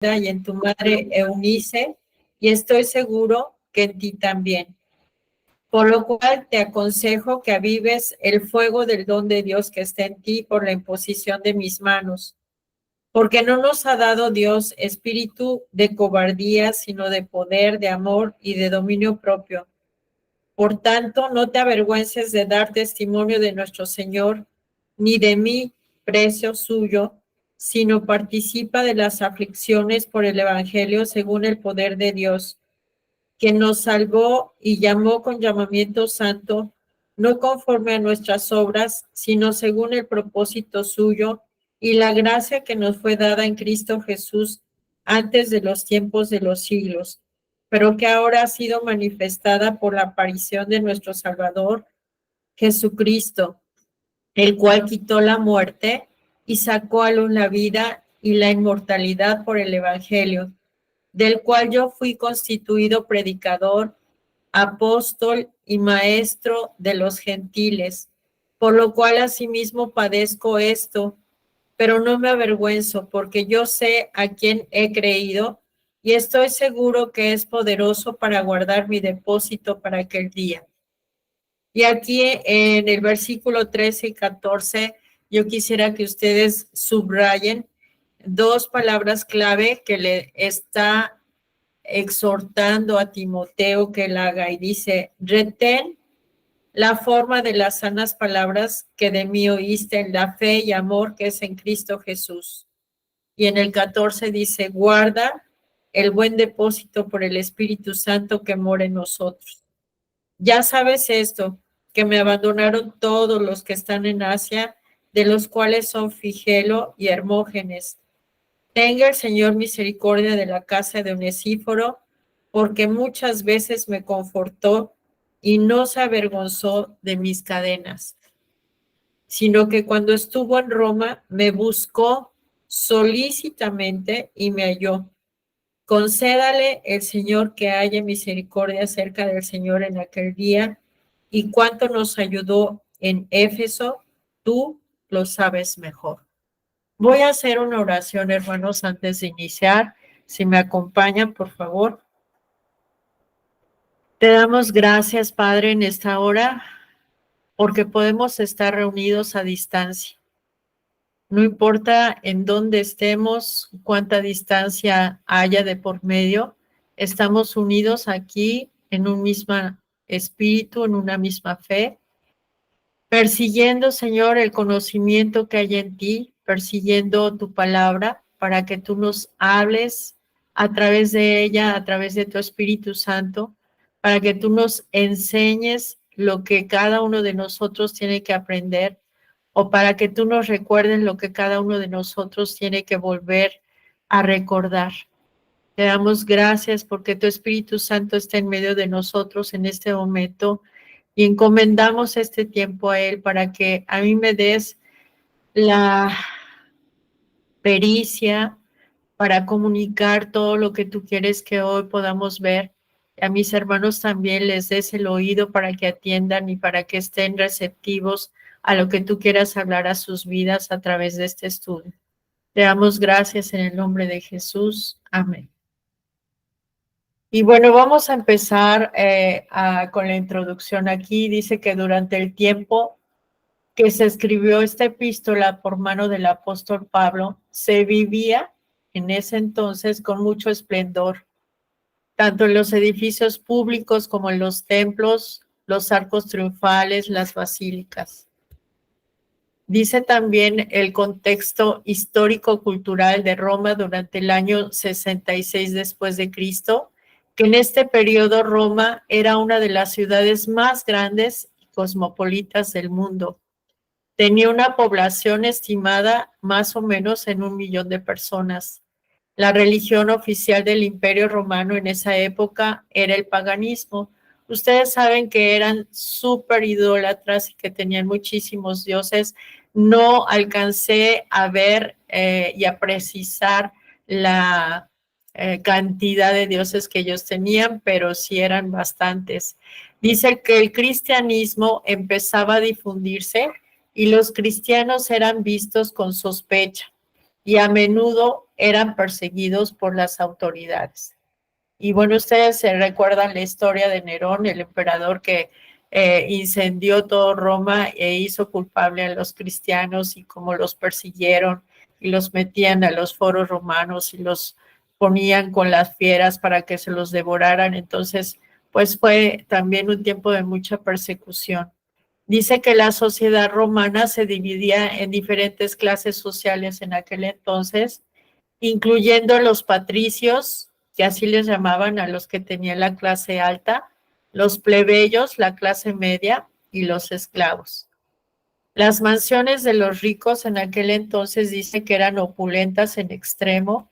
y en tu madre Eunice, y estoy seguro que en ti también. Por lo cual te aconsejo que avives el fuego del don de Dios que está en ti por la imposición de mis manos. Porque no nos ha dado Dios espíritu de cobardía, sino de poder, de amor y de dominio propio. Por tanto, no te avergüences de dar testimonio de nuestro Señor, ni de mí, precio suyo, sino participa de las aflicciones por el Evangelio según el poder de Dios, que nos salvó y llamó con llamamiento santo, no conforme a nuestras obras, sino según el propósito suyo y la gracia que nos fue dada en Cristo Jesús antes de los tiempos de los siglos, pero que ahora ha sido manifestada por la aparición de nuestro Salvador, Jesucristo, el cual quitó la muerte y sacó a luz la vida y la inmortalidad por el Evangelio, del cual yo fui constituido predicador, apóstol y maestro de los gentiles, por lo cual asimismo padezco esto, pero no me avergüenzo, porque yo sé a quién he creído y estoy seguro que es poderoso para guardar mi depósito para aquel día. Y aquí en el versículo 13 y 14, yo quisiera que ustedes subrayen dos palabras clave que le está exhortando a Timoteo que la haga, y dice: retén la forma de las sanas palabras que de mí oíste en la fe y amor que es en Cristo Jesús. Y en el 14 dice: guarda el buen depósito por el Espíritu Santo que mora en nosotros. Ya sabes esto, que me abandonaron todos los que están en Asia, de los cuales son Figelo y Hermógenes. Tenga el Señor misericordia de la casa de Onesíforo, porque muchas veces me confortó y no se avergonzó de mis cadenas, sino que cuando estuvo en Roma me buscó solícitamente y me halló. Concédale el Señor que haya misericordia acerca del Señor en aquel día, y cuánto nos ayudó en Éfeso, tú lo sabes mejor. Voy a hacer una oración, hermanos, antes de iniciar. Si me acompañan, por favor. Te damos gracias, Padre, en esta hora, porque podemos estar reunidos a distancia. No importa en dónde estemos, cuánta distancia haya de por medio, estamos unidos aquí en un mismo espíritu, en una misma fe, persiguiendo, Señor, el conocimiento que hay en ti, persiguiendo tu palabra para que tú nos hables a través de ella, a través de tu Espíritu Santo, para que tú nos enseñes lo que cada uno de nosotros tiene que aprender, o para que tú nos recuerdes lo que cada uno de nosotros tiene que volver a recordar. Te damos gracias porque tu Espíritu Santo está en medio de nosotros en este momento y encomendamos este tiempo a Él para que a mí me des la pericia para comunicar todo lo que tú quieres que hoy podamos ver. A mis hermanos también les des el oído para que atiendan y para que estén receptivos a lo que tú quieras hablar a sus vidas a través de este estudio. Te damos gracias en el nombre de Jesús. Amén. Y bueno, vamos a empezar con la introducción aquí. Dice que durante el tiempo que se escribió esta epístola por mano del apóstol Pablo, se vivía en ese entonces con mucho esplendor, tanto en los edificios públicos como en los templos, los arcos triunfales, las basílicas. Dice también el contexto histórico-cultural de Roma durante el año 66 después de Cristo, que en este periodo Roma era una de las ciudades más grandes y cosmopolitas del mundo. Tenía una población estimada más o menos en 1 millón de personas. La religión oficial del Imperio Romano en esa época era el paganismo. Ustedes saben que eran súper idólatras y que tenían muchísimos dioses. No alcancé a ver y a precisar la cantidad de dioses que ellos tenían, pero sí eran bastantes. Dice que el cristianismo empezaba a difundirse y los cristianos eran vistos con sospecha y a menudo eran perseguidos por las autoridades. Y bueno, ustedes se recuerdan la historia de Nerón, el emperador que incendió todo Roma e hizo culpable a los cristianos y cómo los persiguieron y los metían a los foros romanos y los ponían con las fieras para que se los devoraran. Entonces, pues fue también un tiempo de mucha persecución. Dice que la sociedad romana se dividía en diferentes clases sociales en aquel entonces, incluyendo los patricios, que así les llamaban a los que tenían la clase alta, los plebeyos, la clase media, y los esclavos. Las mansiones de los ricos en aquel entonces dice que eran opulentas en extremo.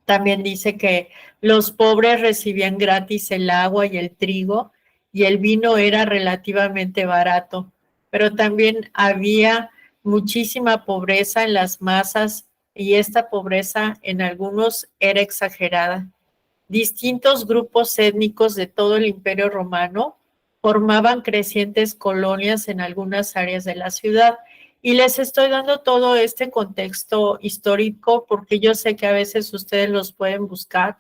También dice que los pobres recibían gratis el agua y el trigo, y el vino era relativamente barato, pero también había muchísima pobreza en las masas, y esta pobreza en algunos era exagerada. Distintos grupos étnicos de todo el Imperio Romano formaban crecientes colonias en algunas áreas de la ciudad. Y les estoy dando todo este contexto histórico porque yo sé que a veces ustedes los pueden buscar,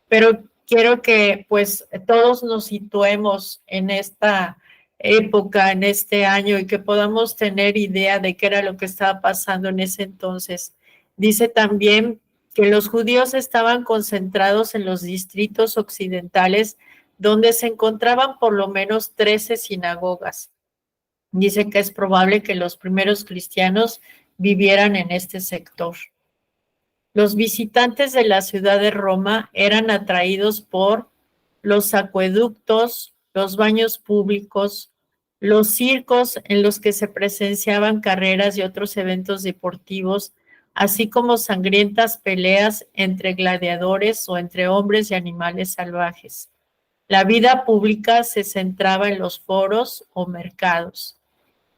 pero quiero que pues todos nos situemos en esta época, en este año, y que podamos tener idea de qué era lo que estaba pasando en ese entonces. Dice también que los judíos estaban concentrados en los distritos occidentales, donde se encontraban por lo menos 13 sinagogas. Dice que es probable que los primeros cristianos vivieran en este sector. Los visitantes de la ciudad de Roma eran atraídos por los acueductos, los baños públicos, los circos en los que se presenciaban carreras y otros eventos deportivos, así como sangrientas peleas entre gladiadores o entre hombres y animales salvajes. La vida pública se centraba en los foros o mercados.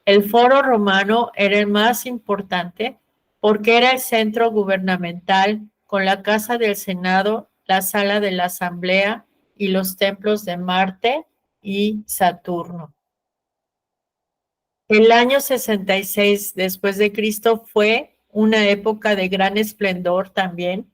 El foro romano era el más importante porque era el centro gubernamental con la casa del Senado, la sala de la Asamblea y los templos de Marte y Saturno. El año 66 después de Cristo fue una época de gran esplendor también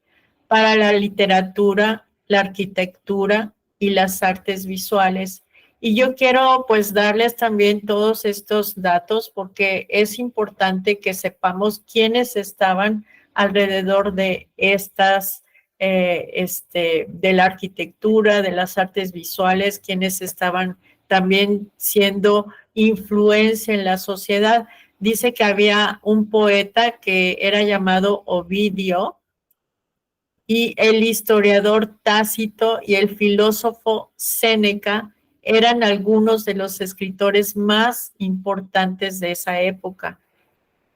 para la literatura, la arquitectura y las artes visuales. Y yo quiero pues darles también todos estos datos porque es importante que sepamos quiénes estaban alrededor de estas, de la arquitectura, de las artes visuales, quiénes estaban también siendo influencia en la sociedad. Dice que había un poeta que era llamado Ovidio, y el historiador Tácito y el filósofo Séneca eran algunos de los escritores más importantes de esa época.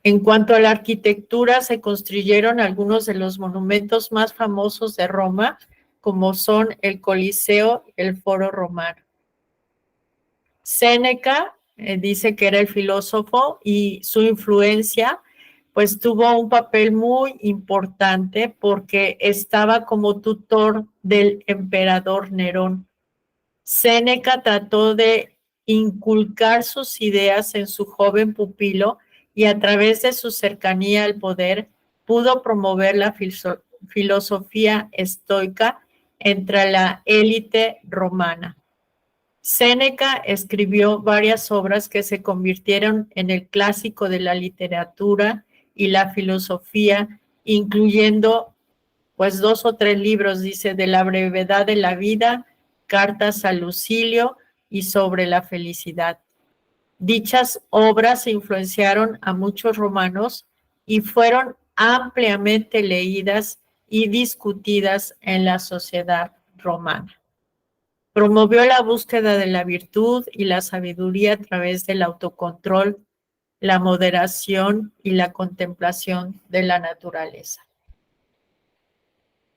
En cuanto a la arquitectura, se construyeron algunos de los monumentos más famosos de Roma, como son el Coliseo y el Foro Romano. Séneca dice que era el filósofo y su influencia pues tuvo un papel muy importante porque estaba como tutor del emperador Nerón. Séneca trató de inculcar sus ideas en su joven pupilo y a través de su cercanía al poder pudo promover la filosofía estoica entre la élite romana. Séneca escribió varias obras que se convirtieron en el clásico de la literatura y la filosofía, incluyendo pues 2 o 3 libros, dice, de la brevedad de la vida, cartas a Lucilio y sobre la felicidad. Dichas obras influenciaron a muchos romanos y fueron ampliamente leídas y discutidas en la sociedad romana. Promovió la búsqueda de la virtud y la sabiduría a través del autocontrol, la moderación y la contemplación de la naturaleza.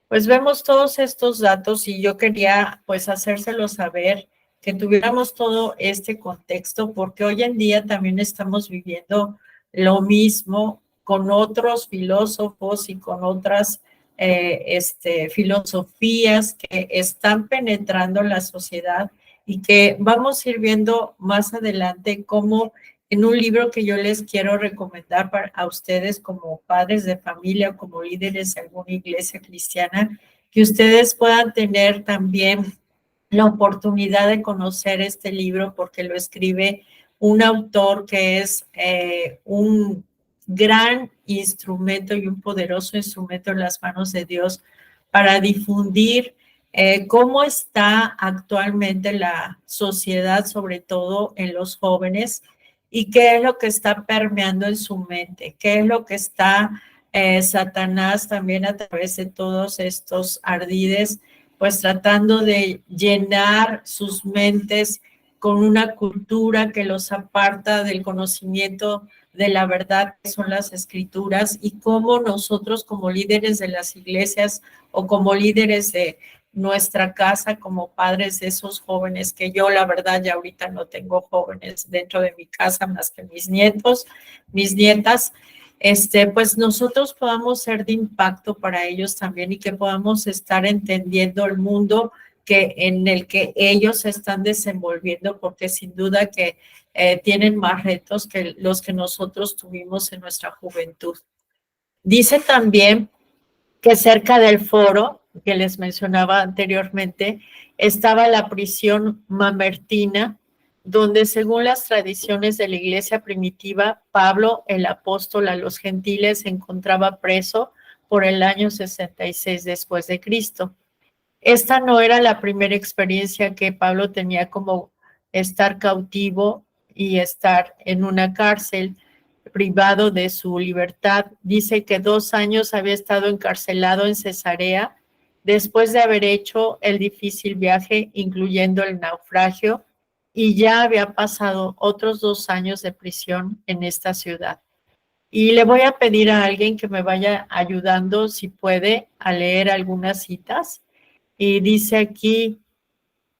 Pues vemos todos estos datos y yo quería pues hacérselos saber, que tuviéramos todo este contexto, porque hoy en día también estamos viviendo lo mismo con otros filósofos y con otras filosofías que están penetrando la sociedad y que vamos a ir viendo más adelante cómo en un libro que yo les quiero recomendar a ustedes como padres de familia o como líderes de alguna iglesia cristiana, que ustedes puedan tener también la oportunidad de conocer este libro porque lo escribe un autor que es un gran instrumento y un poderoso instrumento en las manos de Dios para difundir cómo está actualmente la sociedad, sobre todo en los jóvenes, y qué es lo que está permeando en su mente, qué es lo que está Satanás también a través de todos estos ardides, pues tratando de llenar sus mentes con una cultura que los aparta del conocimiento de la verdad que son las escrituras, y cómo nosotros como líderes de las iglesias o como líderes de nuestra casa, como padres de esos jóvenes, que yo la verdad ya ahorita no tengo jóvenes dentro de mi casa más que mis nietos, mis nietas, pues nosotros podamos ser de impacto para ellos también y que podamos estar entendiendo el mundo en el que ellos se están desenvolviendo, porque sin duda que tienen más retos que los que nosotros tuvimos en nuestra juventud. Dice también que cerca del foro que les mencionaba anteriormente estaba la prisión mamertina, donde según las tradiciones de la iglesia primitiva, Pablo, el apóstol a los gentiles, se encontraba preso por el año 66 después de Cristo. Esta no era la primera experiencia que Pablo tenía como estar cautivo y estar en una cárcel, privado de su libertad. Dice que 2 años había estado encarcelado en Cesarea después de haber hecho el difícil viaje, incluyendo el naufragio, y ya había pasado otros 2 años de prisión en esta ciudad. Y le voy a pedir a alguien que me vaya ayudando, si puede, a leer algunas citas. Y dice aquí,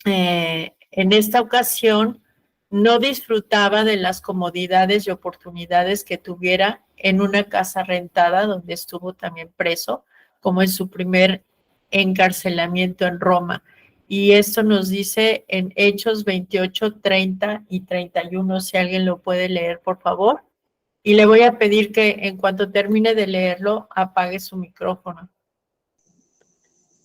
en esta ocasión, no disfrutaba de las comodidades y oportunidades que tuviera en una casa rentada donde estuvo también preso, como en su primer encarcelamiento en Roma. Y esto nos dice en Hechos 28, 30 y 31, si alguien lo puede leer, por favor. Y le voy a pedir que en cuanto termine de leerlo, apague su micrófono.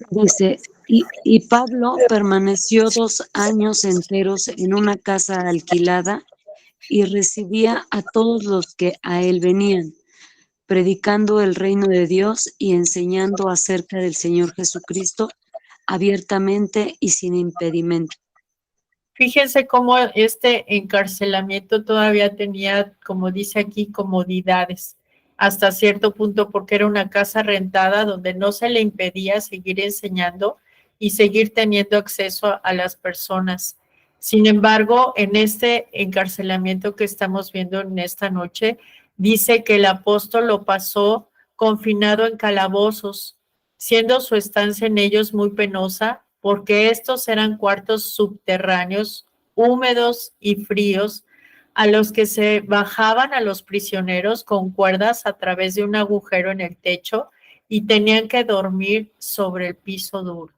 Dice, y Pablo permaneció 2 años enteros en una casa alquilada y recibía a todos los que a él venían, predicando el reino de Dios y enseñando acerca del Señor Jesucristo abiertamente y sin impedimento. Fíjense cómo este encarcelamiento todavía tenía, como dice aquí, comodidades hasta cierto punto, porque era una casa rentada donde no se le impedía seguir enseñando y seguir teniendo acceso a las personas. Sin embargo, en este encarcelamiento que estamos viendo en esta noche, dice que el apóstol lo pasó confinado en calabozos, siendo su estancia en ellos muy penosa, porque estos eran cuartos subterráneos, húmedos y fríos, a los que se bajaban a los prisioneros con cuerdas a través de un agujero en el techo y tenían que dormir sobre el piso duro.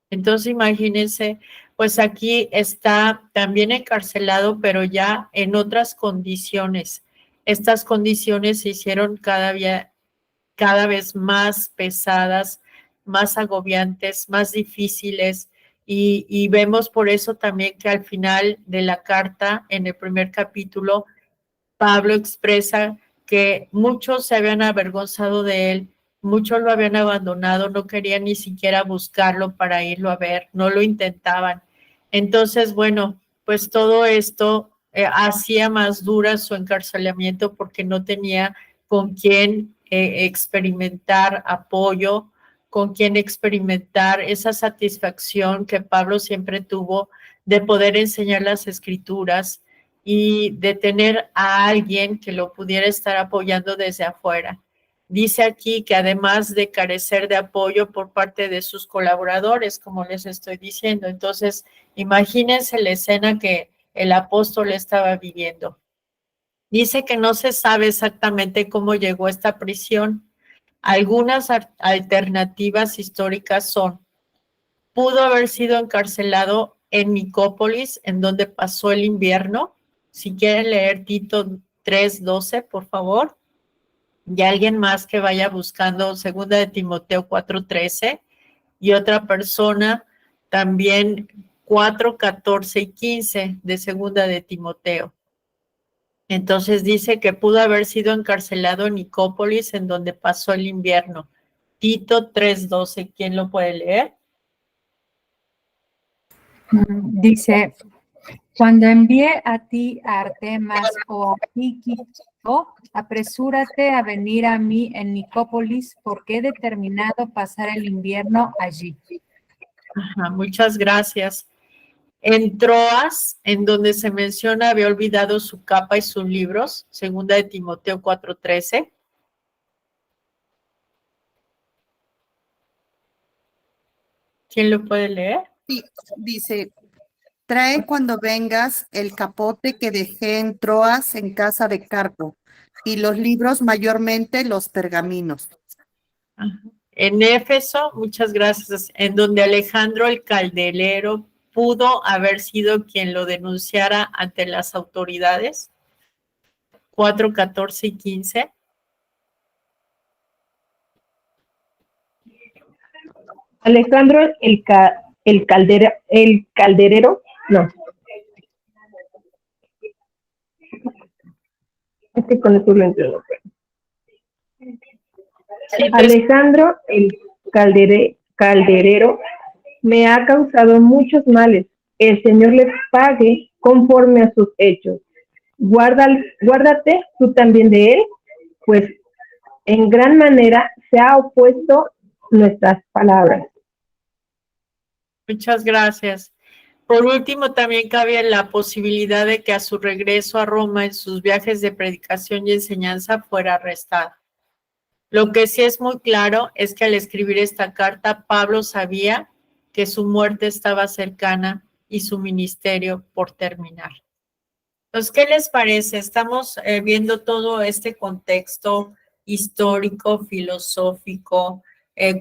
Entonces, imagínense, pues aquí está también encarcelado, pero ya en otras condiciones. Estas condiciones se hicieron cada vez más pesadas, más agobiantes, más difíciles, y vemos por eso también que al final de la carta, en el primer capítulo, Pablo expresa que muchos se habían avergonzado de él, muchos lo habían abandonado, no querían ni siquiera buscarlo para irlo a ver, no lo intentaban. Entonces, bueno, pues todo esto hacía más dura su encarcelamiento porque no tenía con quién experimentar apoyo, con quién experimentar esa satisfacción que Pablo siempre tuvo de poder enseñar las escrituras y de tener a alguien que lo pudiera estar apoyando desde afuera. Dice aquí que además de carecer de apoyo por parte de sus colaboradores, como les estoy diciendo, entonces imagínense la escena que el apóstol estaba viviendo. Dice que no se sabe exactamente cómo llegó a esta prisión. Algunas alternativas históricas son: pudo haber sido encarcelado en Nicópolis, en donde pasó el invierno, Si quieren leer Tito 3:12, por favor. Y alguien más que vaya buscando 2 de Timoteo 4:13 y otra persona también 4:14 y 15 de 2 de Timoteo. Entonces dice que pudo haber sido encarcelado en Nicópolis, en donde pasó el invierno. Tito 3:12, ¿quién lo puede leer? Dice, cuando envíe a ti a Artemas o a Tíquico, apresúrate a venir a mí en Nicópolis, porque he determinado pasar el invierno allí. Ajá, muchas gracias. En Troas, en donde se menciona, había olvidado su capa y sus libros, 2 de Timoteo 4:13. ¿Quién lo puede leer? Sí, dice, trae cuando vengas el capote que dejé en Troas en casa de Carpo, y los libros, mayormente los pergaminos. Ajá. En Éfeso, muchas gracias, en donde Alejandro el Calderero pudo haber sido quien lo denunciara ante las autoridades, 4:14 y 15. Alejandro el calderero, no. Es que con eso lo entiendo. Alejandro el calderero me ha causado muchos males. El Señor le pague conforme a sus hechos. Guárdate tú también de él, pues en gran manera se ha opuesto nuestras palabras. Muchas gracias. Por último, también cabe la posibilidad de que a su regreso a Roma en sus viajes de predicación y enseñanza fuera arrestado. Lo que sí es muy claro es que al escribir esta carta, Pablo sabía que su muerte estaba cercana y su ministerio por terminar. Entonces, ¿qué les parece? Estamos viendo todo este contexto histórico, filosófico,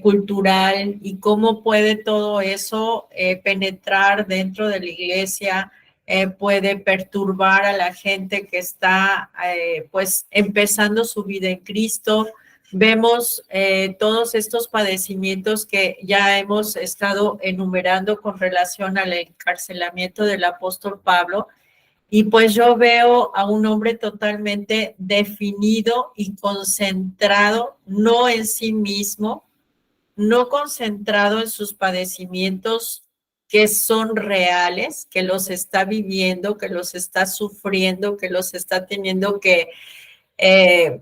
cultural, y cómo puede todo eso penetrar dentro de la iglesia, puede perturbar a la gente que está pues empezando su vida en Cristo. Vemos todos estos padecimientos que ya hemos estado enumerando con relación al encarcelamiento del apóstol Pablo. Y pues yo veo a un hombre totalmente definido y concentrado, no en sí mismo, no concentrado en sus padecimientos que son reales, que los está viviendo, que los está sufriendo, que los está teniendo que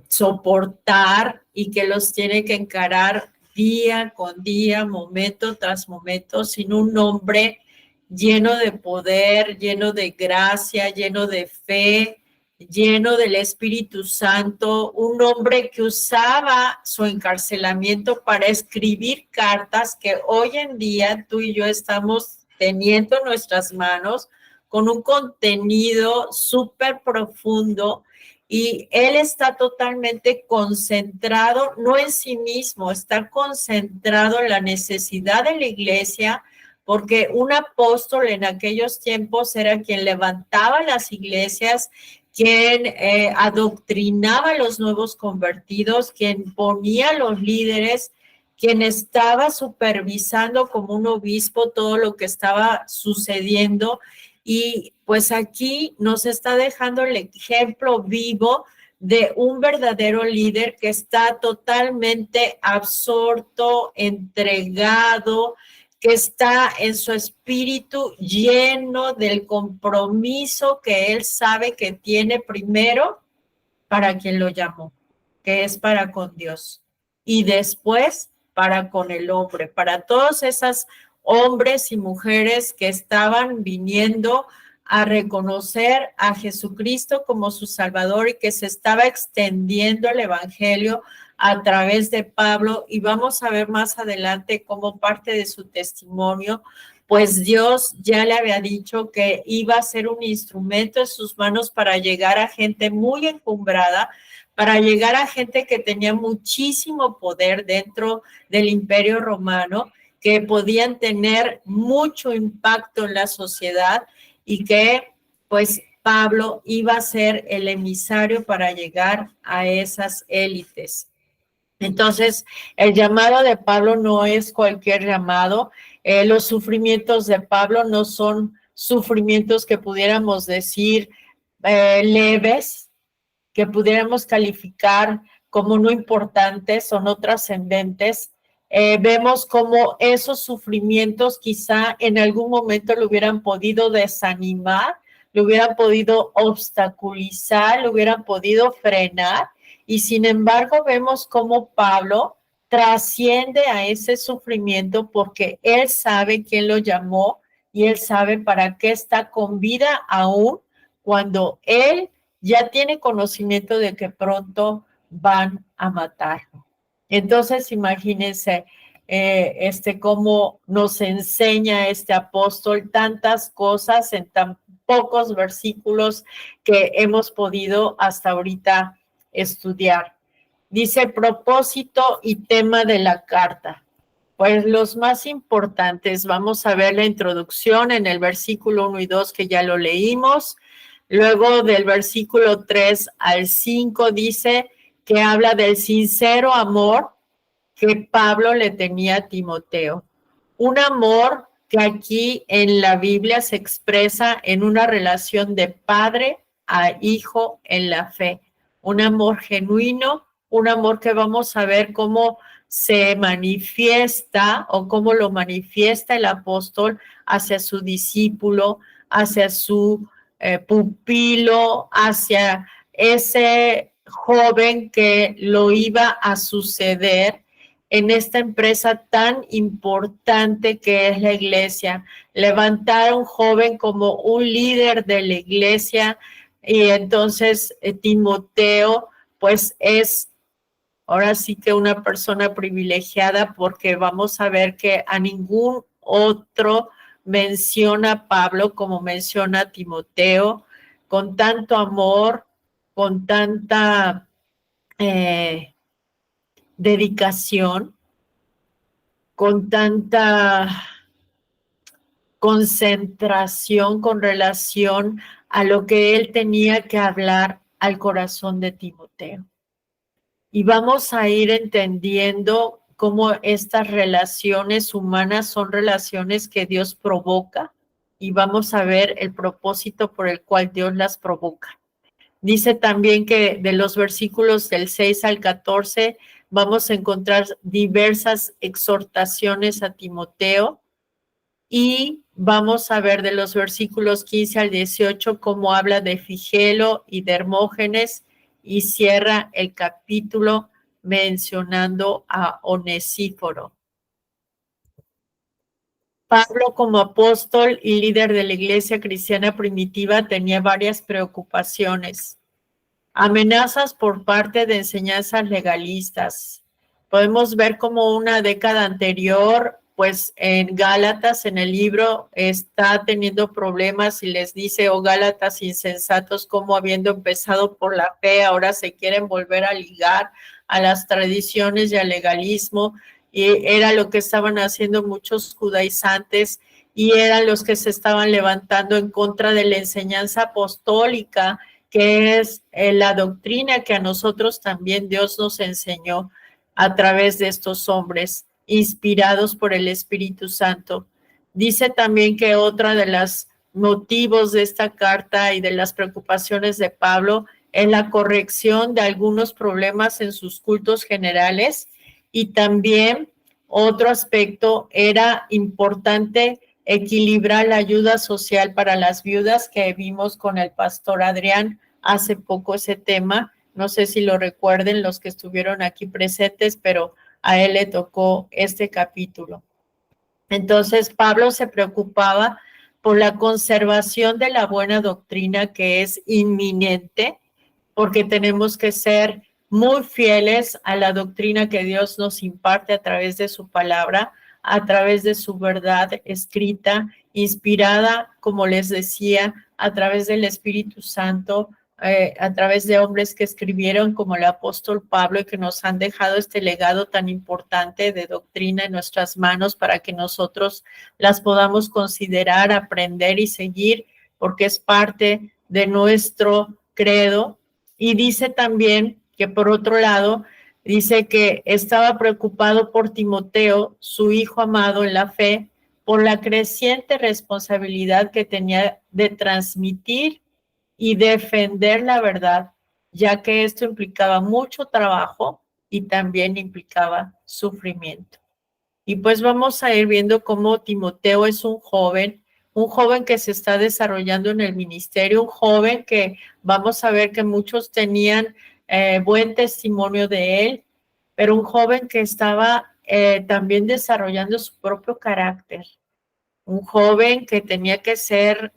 soportar y que los tiene que encarar día con día, momento tras momento, sin un hombre lleno de poder, lleno de gracia, lleno de fe, lleno del Espíritu Santo, un hombre que usaba su encarcelamiento para escribir cartas que hoy en día tú y yo estamos teniendo en nuestras manos con un contenido súper profundo. Y él está totalmente concentrado, no en sí mismo, está concentrado en la necesidad de la iglesia, porque un apóstol en aquellos tiempos era quien levantaba las iglesias, quien adoctrinaba a los nuevos convertidos, quien ponía a los líderes, quien estaba supervisando como un obispo todo lo que estaba sucediendo. Y pues aquí nos está dejando el ejemplo vivo de un verdadero líder que está totalmente absorto, entregado, que está en su espíritu lleno del compromiso que él sabe que tiene primero para quien lo llamó, que es para con Dios, y después para con el hombre, para todos esos hombres y mujeres que estaban viniendo a reconocer a Jesucristo como su Salvador y que se estaba extendiendo el Evangelio a través de Pablo. Y vamos a ver más adelante cómo parte de su testimonio, pues Dios ya le había dicho que iba a ser un instrumento en sus manos para llegar a gente muy encumbrada, para llegar a gente que tenía muchísimo poder dentro del Imperio Romano, que podían tener mucho impacto en la sociedad y que pues Pablo iba a ser el emisario para llegar a esas élites. Entonces, el llamado de Pablo no es cualquier llamado. Los sufrimientos de Pablo no son sufrimientos que pudiéramos decir leves, que pudiéramos calificar como no importantes o no trascendentes. Vemos cómo esos sufrimientos quizá en algún momento lo hubieran podido desanimar, lo hubieran podido obstaculizar, lo hubieran podido frenar, y sin embargo vemos cómo Pablo trasciende a ese sufrimiento porque él sabe quién lo llamó y él sabe para qué está con vida aún cuando él ya tiene conocimiento de que pronto van a matarlo. Entonces, imagínense cómo nos enseña este apóstol tantas cosas en tan pocos versículos que hemos podido hasta ahorita estudiar. Dice propósito y tema de la carta. Pues los más importantes, vamos a ver la introducción en el versículo 1 y 2 que ya lo leímos. Luego del versículo 3 al 5 dice que habla del sincero amor que Pablo le tenía a Timoteo. Un amor que aquí en la Biblia se expresa en una relación de padre a hijo en la fe. Un amor genuino, un amor que vamos a ver cómo se manifiesta o cómo lo manifiesta el apóstol hacia su discípulo, hacia su pupilo, hacia ese joven que lo iba a suceder en esta empresa tan importante que es la iglesia. Levantar a un joven como un líder de la iglesia, y entonces Timoteo pues es ahora sí que una persona privilegiada, porque vamos a ver que a ningún otro menciona a Pablo como menciona a Timoteo, con tanto amor, con tanta dedicación, con tanta concentración con relación a lo que él tenía que hablar al corazón de Timoteo. Y vamos a ir entendiendo cómo estas relaciones humanas son relaciones que Dios provoca, y vamos a ver el propósito por el cual Dios las provoca. Dice también que de los versículos del 6 al 14 vamos a encontrar diversas exhortaciones a Timoteo, y vamos a ver de los versículos 15 al 18 cómo habla de Figelo y de Hermógenes, y cierra el capítulo mencionando a Onesíforo. Pablo, como apóstol y líder de la iglesia cristiana primitiva, tenía varias preocupaciones. Amenazas por parte de enseñanzas legalistas. Podemos ver como una década anterior, pues en Gálatas, en el libro, está teniendo problemas y les dice, oh Gálatas insensatos, como habiendo empezado por la fe, ahora se quieren volver a ligar a las tradiciones y al legalismo. Y era lo que estaban haciendo muchos judaizantes, y eran los que se estaban levantando en contra de la enseñanza apostólica, que es la doctrina que a nosotros también Dios nos enseñó a través de estos hombres inspirados por el Espíritu Santo. Dice también que otra de los motivos de esta carta y de las preocupaciones de Pablo es la corrección de algunos problemas en sus cultos generales, y también otro aspecto era importante equilibrar la ayuda social para las viudas, que vimos con el pastor Adrián hace poco ese tema. No sé si lo recuerden los que estuvieron aquí presentes, pero a él le tocó este capítulo. Entonces, Pablo se preocupaba por la conservación de la buena doctrina, que es inminente, porque tenemos que ser muy fieles a la doctrina que Dios nos imparte a través de su palabra, a través de su verdad escrita, inspirada, como les decía, a través del Espíritu Santo, a través de hombres que escribieron como el apóstol Pablo, y que nos han dejado este legado tan importante de doctrina en nuestras manos para que nosotros las podamos considerar, aprender y seguir, porque es parte de nuestro credo. Y dice también que por otro lado, dice que estaba preocupado por Timoteo, su hijo amado en la fe, por la creciente responsabilidad que tenía de transmitir y defender la verdad, ya que esto implicaba mucho trabajo y también implicaba sufrimiento. Y pues vamos a ir viendo cómo Timoteo es un joven que se está desarrollando en el ministerio, un joven que vamos a ver que muchos tenían buen testimonio de él, pero un joven que estaba también desarrollando su propio carácter, un joven que tenía que ser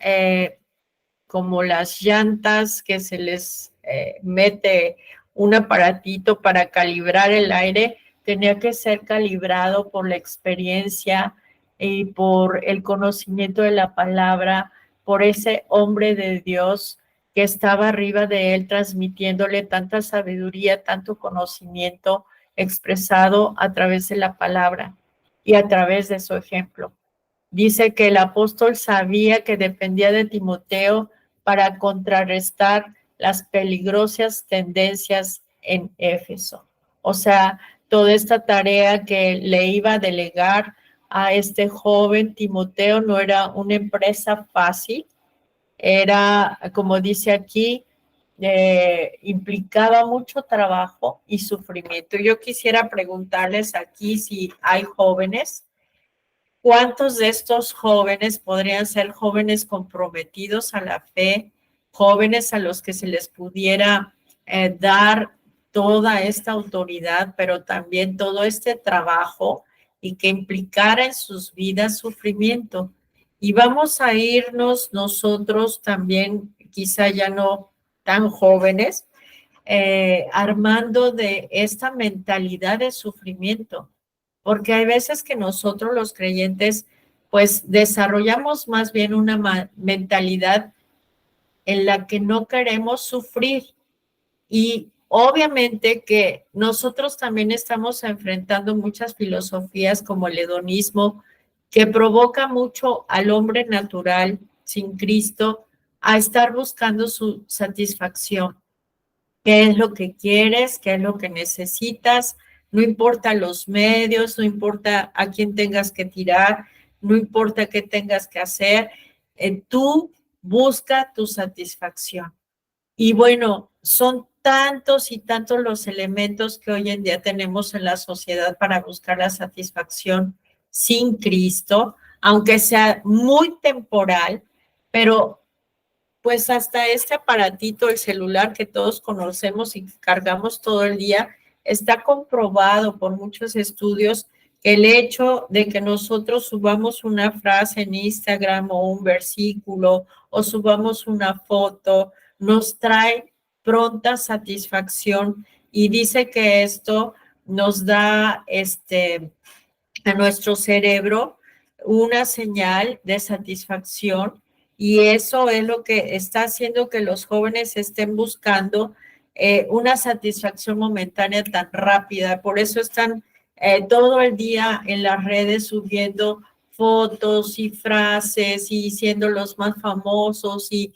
como las llantas que se les mete un aparatito para calibrar el aire, tenía que ser calibrado por la experiencia y por el conocimiento de la palabra, por ese hombre de Dios que estaba arriba de él, transmitiéndole tanta sabiduría, tanto conocimiento expresado a través de la palabra y a través de su ejemplo. Dice que el apóstol sabía que dependía de Timoteo para contrarrestar las peligrosas tendencias en Éfeso. O sea, toda esta tarea que le iba a delegar a este joven Timoteo no era una empresa fácil, era, como dice aquí, implicaba mucho trabajo y sufrimiento. Yo quisiera preguntarles aquí si hay jóvenes. ¿Cuántos de estos jóvenes podrían ser jóvenes comprometidos a la fe, jóvenes a los que se les pudiera dar toda esta autoridad, pero también todo este trabajo y que implicara en sus vidas sufrimiento? Y vamos a irnos nosotros también, quizá ya no tan jóvenes, armando de esta mentalidad de sufrimiento. Porque hay veces que nosotros los creyentes pues desarrollamos más bien una mentalidad en la que no queremos sufrir. Y obviamente que nosotros también estamos enfrentando muchas filosofías como el hedonismo, que provoca mucho al hombre natural sin Cristo a estar buscando su satisfacción. ¿Qué es lo que quieres? ¿Qué es lo que necesitas? No importa los medios, no importa a quién tengas que tirar, no importa qué tengas que hacer, tú busca tu satisfacción. Y bueno, son tantos y tantos los elementos que hoy en día tenemos en la sociedad para buscar la satisfacción sin Cristo, aunque sea muy temporal, pero pues hasta este aparatito, el celular que todos conocemos y cargamos todo el día, está comprobado por muchos estudios que el hecho de que nosotros subamos una frase en Instagram o un versículo o subamos una foto, nos trae pronta satisfacción y dice que esto nos da a nuestro cerebro una señal de satisfacción. Y eso es lo que está haciendo que los jóvenes estén buscando una satisfacción momentánea tan rápida. Por eso están todo el día en las redes subiendo fotos y frases y siendo los más famosos y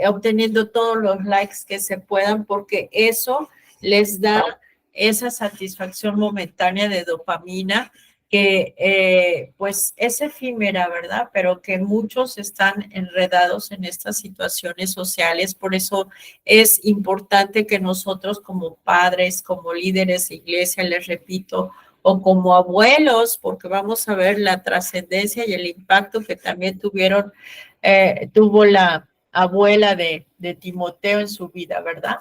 obteniendo todos los likes que se puedan, porque eso les da esa satisfacción momentánea de dopamina que pues es efímera, ¿verdad? Pero que muchos están enredados en estas situaciones sociales. Por eso es importante que nosotros como padres, como líderes de iglesia, les repito, o como abuelos, porque vamos a ver la trascendencia y el impacto que también tuvo la abuela de Timoteo en su vida, ¿verdad?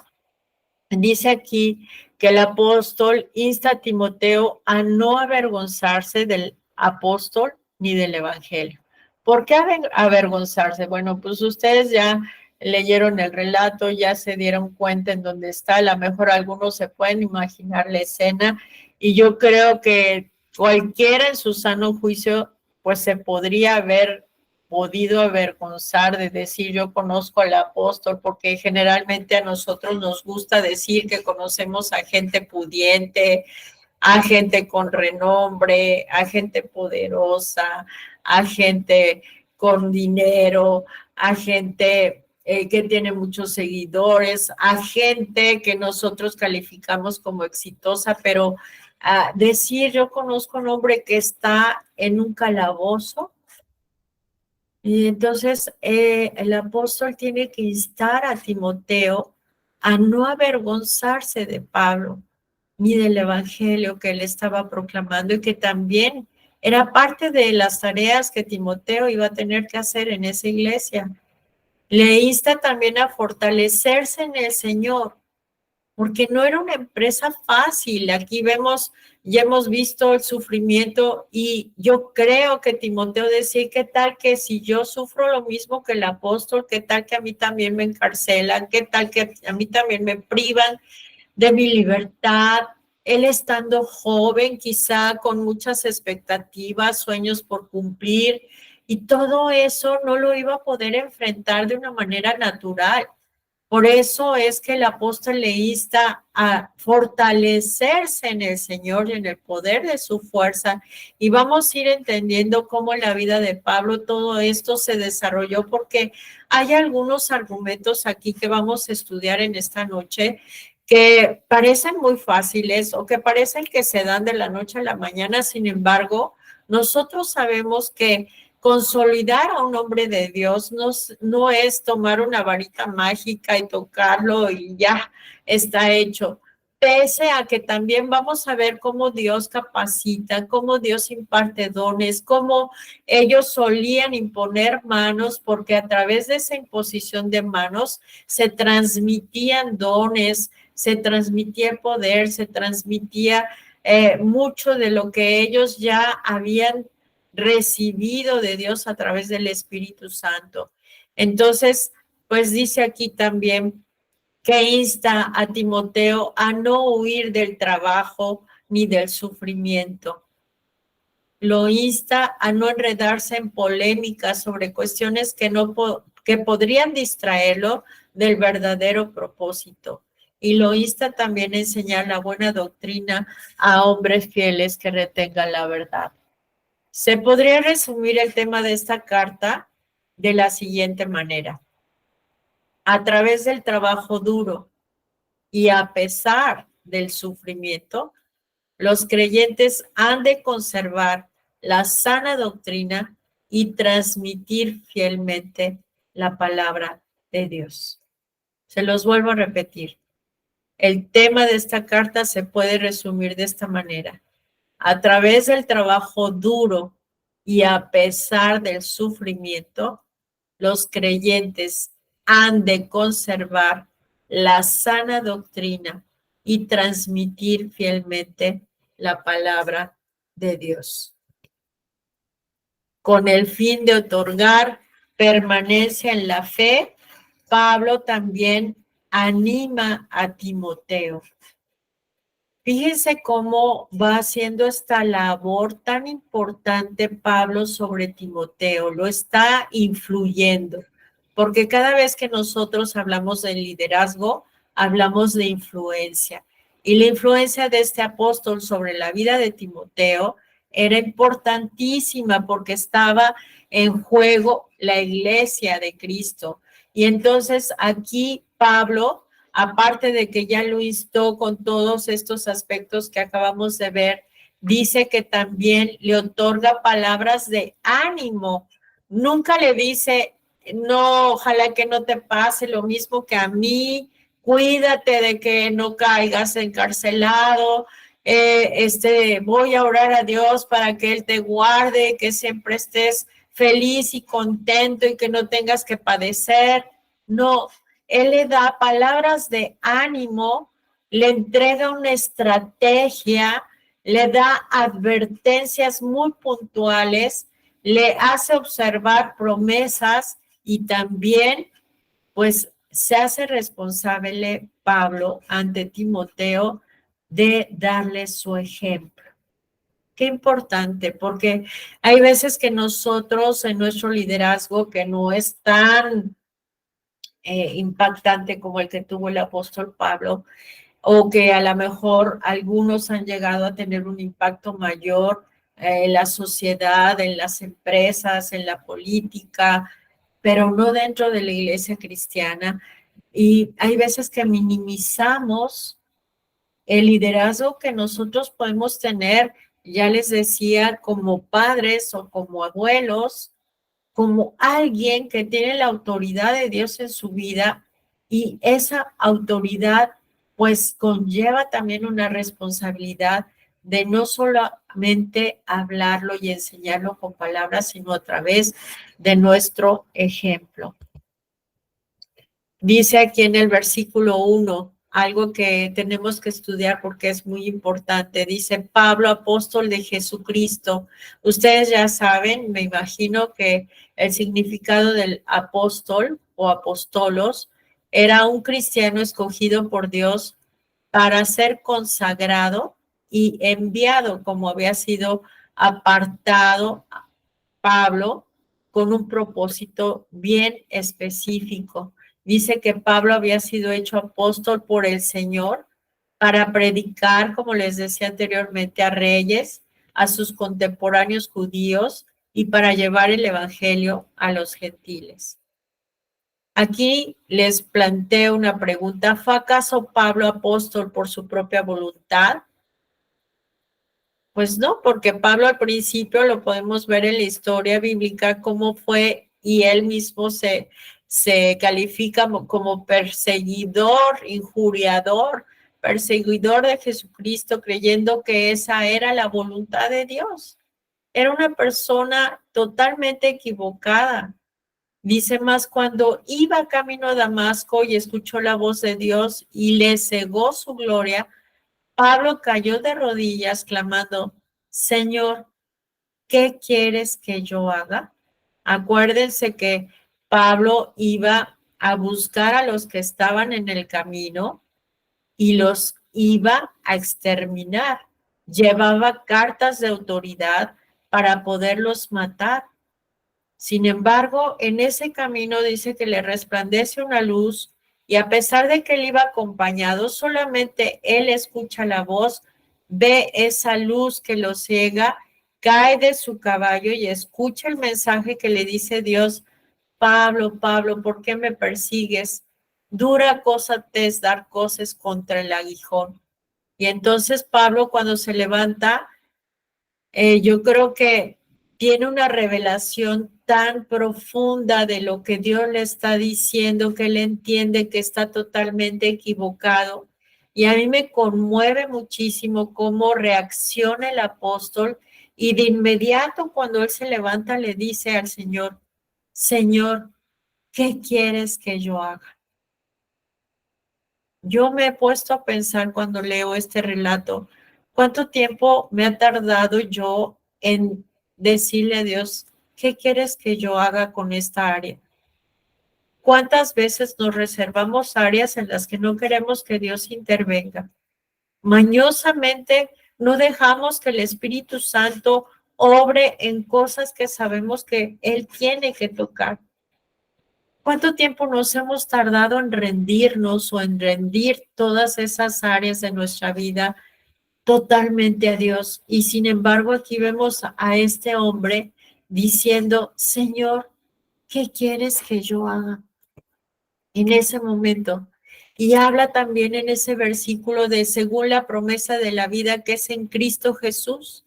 Dice aquí que el apóstol insta a Timoteo a no avergonzarse del apóstol ni del evangelio. ¿Por qué avergonzarse? Bueno, pues ustedes ya leyeron el relato, ya se dieron cuenta en dónde está. A lo mejor algunos se pueden imaginar la escena y yo creo que cualquiera en su sano juicio pues se podría haber podido avergonzar de decir yo conozco al apóstol, porque generalmente a nosotros nos gusta decir que conocemos a gente pudiente, a gente con renombre, a gente poderosa, a gente con dinero, a gente que tiene muchos seguidores, a gente que nosotros calificamos como exitosa, pero decir yo conozco a un hombre que está en un calabozo, y entonces el apóstol tiene que instar a Timoteo a no avergonzarse de Pablo ni del evangelio que él estaba proclamando y que también era parte de las tareas que Timoteo iba a tener que hacer en esa iglesia. Le insta también a fortalecerse en el Señor, porque no era una empresa fácil. Aquí vemos, ya hemos visto el sufrimiento y yo creo que Timoteo decía, ¿qué tal que si yo sufro lo mismo que el apóstol? ¿Qué tal que a mí también me encarcelan? ¿Qué tal que a mí también me privan de mi libertad? Él estando joven, quizá con muchas expectativas, sueños por cumplir, y todo eso no lo iba a poder enfrentar de una manera natural. Por eso es que el apóstol le insta a fortalecerse en el Señor y en el poder de su fuerza. Y vamos a ir entendiendo cómo en la vida de Pablo todo esto se desarrolló, porque hay algunos argumentos aquí que vamos a estudiar en esta noche que parecen muy fáciles o que parecen que se dan de la noche a la mañana. Sin embargo, nosotros sabemos que consolidar a un hombre de Dios no es tomar una varita mágica y tocarlo y ya está hecho. Pese a que también vamos a ver cómo Dios capacita, cómo Dios imparte dones, cómo ellos solían imponer manos, porque a través de esa imposición de manos se transmitían dones, se transmitía el poder, se transmitía mucho de lo que ellos ya habían recibido de Dios a través del Espíritu Santo. Entonces, pues dice aquí también que insta a Timoteo a no huir del trabajo ni del sufrimiento. Lo insta a no enredarse en polémicas sobre cuestiones que podrían distraerlo del verdadero propósito. Y lo insta también a enseñar la buena doctrina a hombres fieles que retengan la verdad. Se podría resumir el tema de esta carta de la siguiente manera. A través del trabajo duro y a pesar del sufrimiento, los creyentes han de conservar la sana doctrina y transmitir fielmente la palabra de Dios. Se los vuelvo a repetir. El tema de esta carta se puede resumir de esta manera. A través del trabajo duro y a pesar del sufrimiento, los creyentes han de conservar la sana doctrina y transmitir fielmente la palabra de Dios, con el fin de otorgar permanencia en la fe. Pablo también anima a Timoteo. Fíjense cómo va haciendo esta labor tan importante Pablo sobre Timoteo, lo está influyendo, porque cada vez que nosotros hablamos de liderazgo, hablamos de influencia. Y la influencia de este apóstol sobre la vida de Timoteo era importantísima porque estaba en juego la iglesia de Cristo. Y entonces aquí Pablo, aparte de que ya lo instó con todos estos aspectos que acabamos de ver, dice que también le otorga palabras de ánimo. Nunca le dice, no, ojalá que no te pase lo mismo que a mí, cuídate de que no caigas encarcelado, voy a orar a Dios para que Él te guarde, que siempre estés feliz y contento y que no tengas que padecer. No, Él le da palabras de ánimo, le entrega una estrategia, le da advertencias muy puntuales, le hace observar promesas y también, pues, se hace responsable Pablo ante Timoteo de darle su ejemplo. Qué importante, porque hay veces que nosotros en nuestro liderazgo, que no es tan impactante como el que tuvo el apóstol Pablo, o que a lo mejor algunos han llegado a tener un impacto mayor en la sociedad, en las empresas, en la política, pero no dentro de la iglesia cristiana. Y hay veces que minimizamos el liderazgo que nosotros podemos tener, ya les decía, como padres o como abuelos, como alguien que tiene la autoridad de Dios en su vida, y esa autoridad pues conlleva también una responsabilidad de no solamente hablarlo y enseñarlo con palabras, sino a través de nuestro ejemplo. Dice aquí en el versículo 1, algo que tenemos que estudiar porque es muy importante. Dice Pablo, apóstol de Jesucristo. Ustedes ya saben, me imagino que el significado del apóstol o apóstolos era un cristiano escogido por Dios para ser consagrado y enviado, como había sido apartado Pablo con un propósito bien específico. Dice que Pablo había sido hecho apóstol por el Señor para predicar, como les decía anteriormente, a reyes, a sus contemporáneos judíos y para llevar el evangelio a los gentiles. Aquí les planteo una pregunta. ¿Fue acaso Pablo apóstol por su propia voluntad? Pues no, porque Pablo al principio lo podemos ver en la historia bíblica cómo fue, y él mismo se califica como perseguidor, injuriador, perseguidor de Jesucristo, creyendo que esa era la voluntad de Dios. Era una persona totalmente equivocada. Dice más, cuando iba camino a Damasco y escuchó la voz de Dios y le cegó su gloria, Pablo cayó de rodillas clamando, Señor, ¿qué quieres que yo haga? Acuérdense que Pablo iba a buscar a los que estaban en el camino y los iba a exterminar. Llevaba cartas de autoridad para poderlos matar. Sin embargo, en ese camino dice que le resplandece una luz, y a pesar de que él iba acompañado, solamente él escucha la voz, ve esa luz que lo ciega, cae de su caballo y escucha el mensaje que le dice Dios: Pablo, Pablo, ¿por qué me persigues? Dura cosa te es dar cosas contra el aguijón. Y entonces Pablo, cuando se levanta, yo creo que tiene una revelación tan profunda de lo que Dios le está diciendo, que él entiende que está totalmente equivocado. Y a mí me conmueve muchísimo cómo reacciona el apóstol, y de inmediato cuando él se levanta le dice al Señor, Señor, ¿qué quieres que yo haga? Yo me he puesto a pensar cuando leo este relato, ¿cuánto tiempo me ha tardado yo en decirle a Dios, ¿qué quieres que yo haga con esta área? ¿Cuántas veces nos reservamos áreas en las que no queremos que Dios intervenga? Mañosamente no dejamos que el Espíritu Santo obre en cosas que sabemos que Él tiene que tocar. ¿Cuánto tiempo nos hemos tardado en rendirnos o en rendir todas esas áreas de nuestra vida totalmente a Dios? Y sin embargo, aquí vemos a este hombre diciendo, Señor, ¿qué quieres que yo haga en ese momento? Y habla también en ese versículo de según la promesa de la vida que es en Cristo Jesús.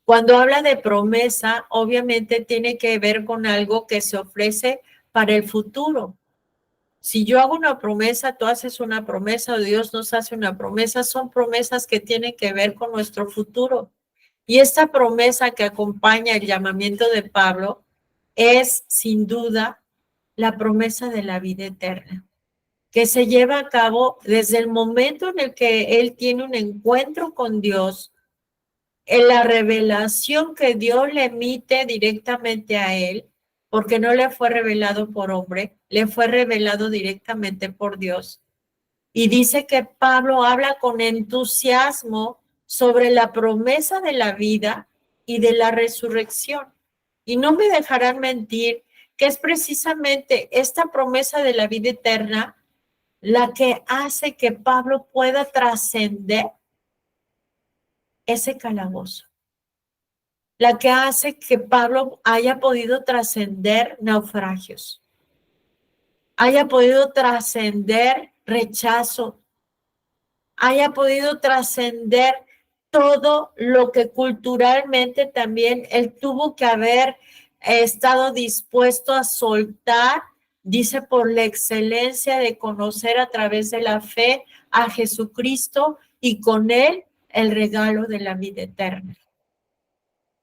Cuando habla de promesa, obviamente tiene que ver con algo que se ofrece para el futuro. Si yo hago una promesa, tú haces una promesa o Dios nos hace una promesa, son promesas que tienen que ver con nuestro futuro. Y esta promesa que acompaña el llamamiento de Pablo es sin duda la promesa de la vida eterna, que se lleva a cabo desde el momento en el que él tiene un encuentro con Dios, en la revelación que Dios le emite directamente a él, porque no le fue revelado por hombre, le fue revelado directamente por Dios. Y dice que Pablo habla con entusiasmo sobre la promesa de la vida y de la resurrección. Y no me dejarán mentir que es precisamente esta promesa de la vida eterna la que hace que Pablo pueda trascender ese calabozo. la que hace que Pablo haya podido trascender naufragios, haya podido trascender rechazo, haya podido trascender todo lo que culturalmente también él tuvo que haber estado dispuesto a soltar, dice, por la excelencia de conocer a través de la fe a Jesucristo y con él el regalo de la vida eterna.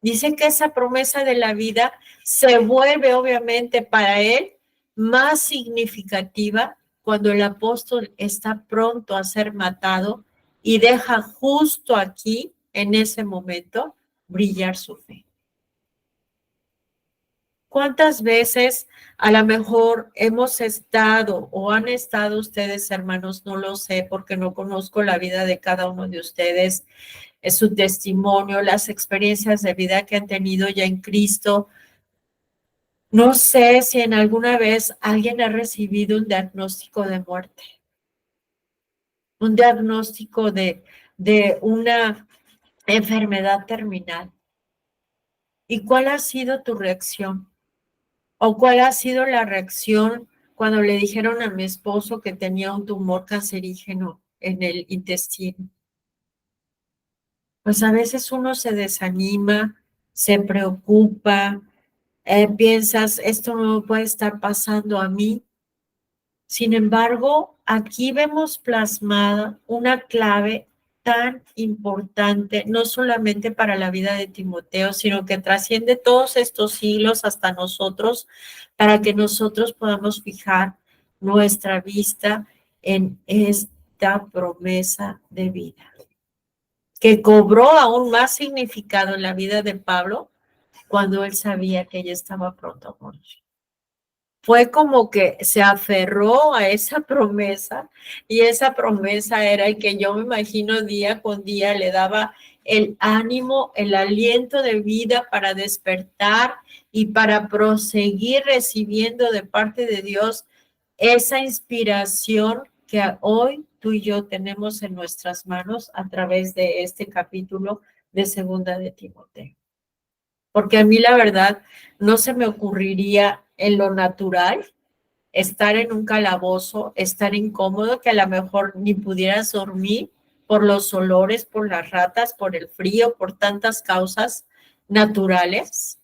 Dice que esa promesa de la vida se vuelve obviamente para él más significativa cuando el apóstol está pronto a ser matado y deja justo aquí, en ese momento, brillar su fe. ¿Cuántas veces a lo mejor hemos estado o han estado ustedes, hermanos? No lo sé porque no conozco la vida de cada uno de ustedes, su testimonio, las experiencias de vida que han tenido ya en Cristo. No sé si en alguna vez alguien ha recibido un diagnóstico de muerte, un diagnóstico de una enfermedad terminal. ¿Y cuál ha sido tu reacción? ¿O cuál ha sido la reacción cuando le dijeron a mi esposo que tenía un tumor cancerígeno en el intestino? Pues a veces uno se desanima, se preocupa, piensas, esto no puede estar pasando a mí. Sin embargo, aquí vemos plasmada una clave tan importante, no solamente para la vida de Timoteo, sino que trasciende todos estos siglos hasta nosotros, para que nosotros podamos fijar nuestra vista en esta promesa de vida, que cobró aún más significado en la vida de Pablo cuando él sabía que ella estaba pronto a morir. Fue como que se aferró a esa promesa y esa promesa era el que yo me imagino día con día le daba el ánimo, el aliento de vida para despertar y para proseguir recibiendo de parte de Dios esa inspiración que hoy tú y yo tenemos en nuestras manos a través de este capítulo de Segunda de Timoteo. Porque a mí la verdad no se me ocurriría en lo natural estar en un calabozo, estar incómodo, que a lo mejor ni pudieras dormir por los olores, por las ratas, por el frío, por tantas causas naturales.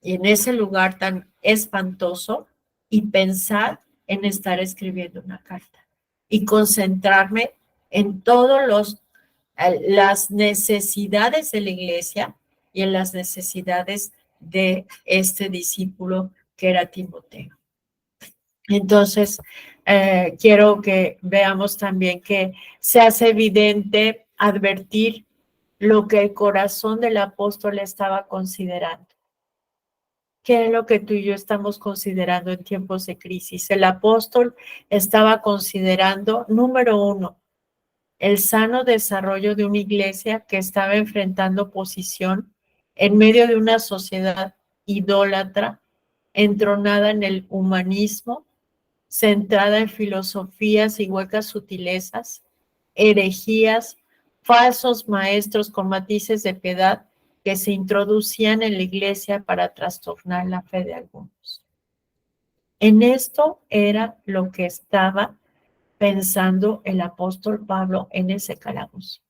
Y en ese lugar tan espantoso y pensar en estar escribiendo una carta y concentrarme en todas las necesidades de la iglesia y en las necesidades de este discípulo que era Timoteo. Entonces, quiero que veamos también que se hace evidente advertir lo que el corazón del apóstol estaba considerando. ¿Qué es lo que tú y yo estamos considerando en tiempos de crisis? El apóstol estaba considerando, número uno, el sano desarrollo de una iglesia que estaba enfrentando oposición en medio de una sociedad idólatra, entronada en el humanismo, centrada en filosofías y huecas sutilezas, herejías, falsos maestros con matices de piedad que se introducían en la iglesia para trastornar la fe de algunos. En esto era lo que estaba pensando el apóstol Pablo en ese calabozo.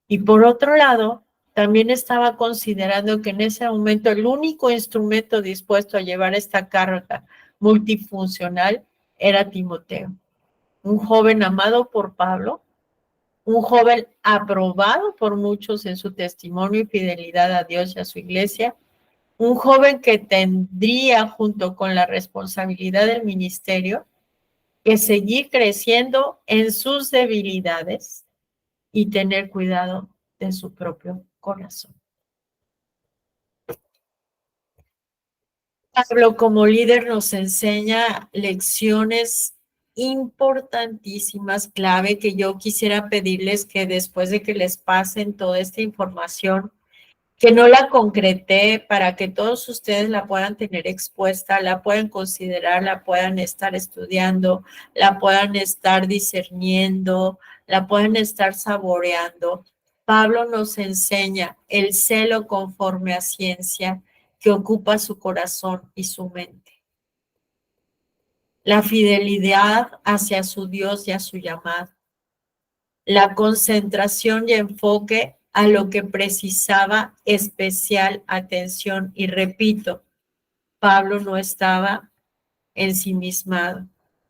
Y por otro lado, también estaba considerando que en ese momento el único instrumento dispuesto a llevar esta carga multifuncional era Timoteo, un joven amado por Pablo, un joven aprobado por muchos en su testimonio y fidelidad a Dios y a su iglesia, un joven que tendría junto con la responsabilidad del ministerio que seguir creciendo en sus debilidades y tener cuidado de su propio corazón. Pablo como líder nos enseña lecciones importantísimas, clave, que yo quisiera pedirles que después de que les pasen toda esta información, que no la concreté para que todos ustedes la puedan tener expuesta, la puedan considerar, la puedan estar estudiando, la puedan estar discerniendo, la puedan estar saboreando Pablo nos enseña el celo conforme a ciencia que ocupa su corazón y su mente. La fidelidad hacia su Dios y a su llamado. La concentración y enfoque a lo que precisaba especial atención. Y repito, Pablo no estaba ensimismado,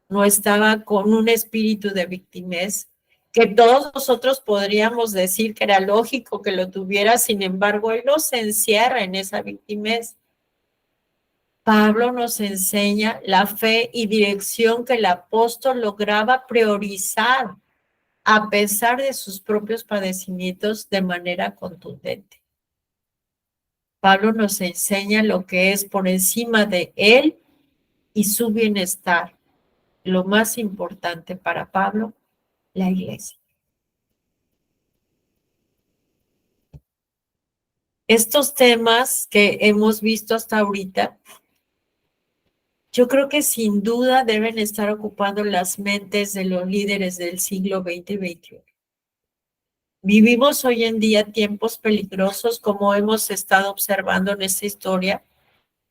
no estaba con un espíritu de victimez, que todos nosotros podríamos decir que era lógico que lo tuviera, sin embargo, él no se encierra en esa victimez. Pablo nos enseña la fe y dirección que el apóstol lograba priorizar a pesar de sus propios padecimientos de manera contundente. Pablo nos enseña lo que es por encima de él y su bienestar, lo más importante para Pablo, la iglesia. Estos temas que hemos visto hasta ahorita, yo creo que sin duda deben estar ocupando las mentes de los líderes del siglo XX y XXI. Vivimos hoy en día tiempos peligrosos, como hemos estado observando en esta historia,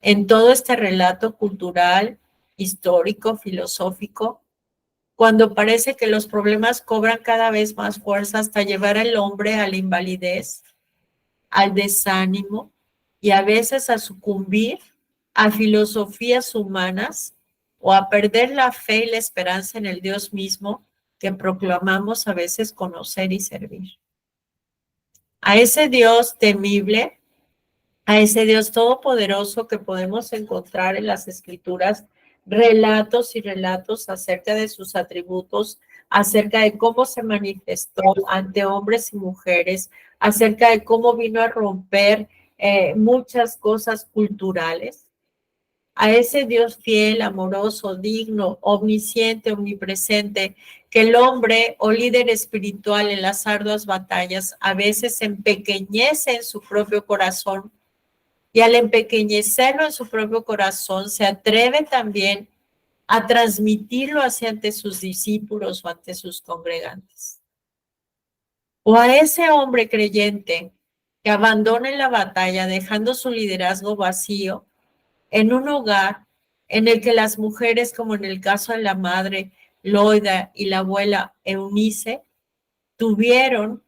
en todo este relato cultural, histórico, filosófico, cuando parece que los problemas cobran cada vez más fuerza hasta llevar al hombre a la invalidez, al desánimo y a veces a sucumbir a filosofías humanas o a perder la fe y la esperanza en el Dios mismo que proclamamos a veces conocer y servir. A ese Dios temible, a ese Dios todopoderoso que podemos encontrar en las Escrituras, relatos y relatos acerca de sus atributos, acerca de cómo se manifestó ante hombres y mujeres, acerca de cómo vino a romper muchas cosas culturales. A ese Dios fiel, amoroso, digno, omnisciente, omnipresente, que el hombre o líder espiritual en las arduas batallas a veces empequeñece en su propio corazón, y al empequeñecerlo en su propio corazón se atreve también a transmitirlo hacia ante sus discípulos o ante sus congregantes. O a ese hombre creyente que abandona la batalla dejando su liderazgo vacío en un hogar en el que las mujeres, como en el caso de la madre Loida y la abuela Eunice, tuvieron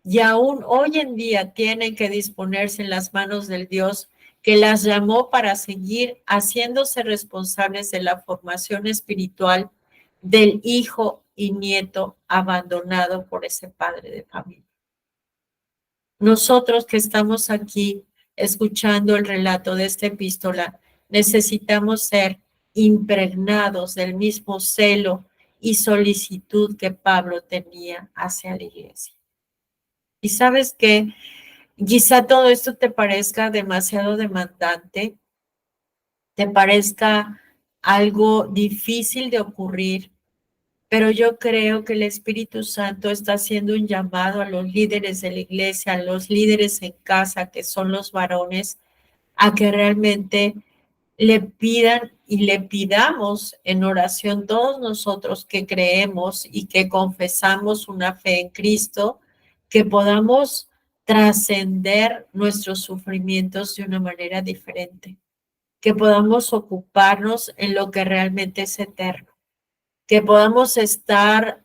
y aún hoy en día tienen que disponerse en las manos del Dios que las llamó para seguir haciéndose responsables de la formación espiritual del hijo y nieto abandonado por ese padre de familia. Nosotros que estamos aquí escuchando el relato de esta epístola, necesitamos ser impregnados del mismo celo y solicitud que Pablo tenía hacia la iglesia. Y sabes que quizá todo esto te parezca demasiado demandante, te parezca algo difícil de ocurrir, pero yo creo que el Espíritu Santo está haciendo un llamado a los líderes de la iglesia, a los líderes en casa, que son los varones, a que realmente le pidan y le pidamos en oración todos nosotros que creemos y que confesamos una fe en Cristo, que podamos trascender nuestros sufrimientos de una manera diferente, que podamos ocuparnos en lo que realmente es eterno, que podamos estar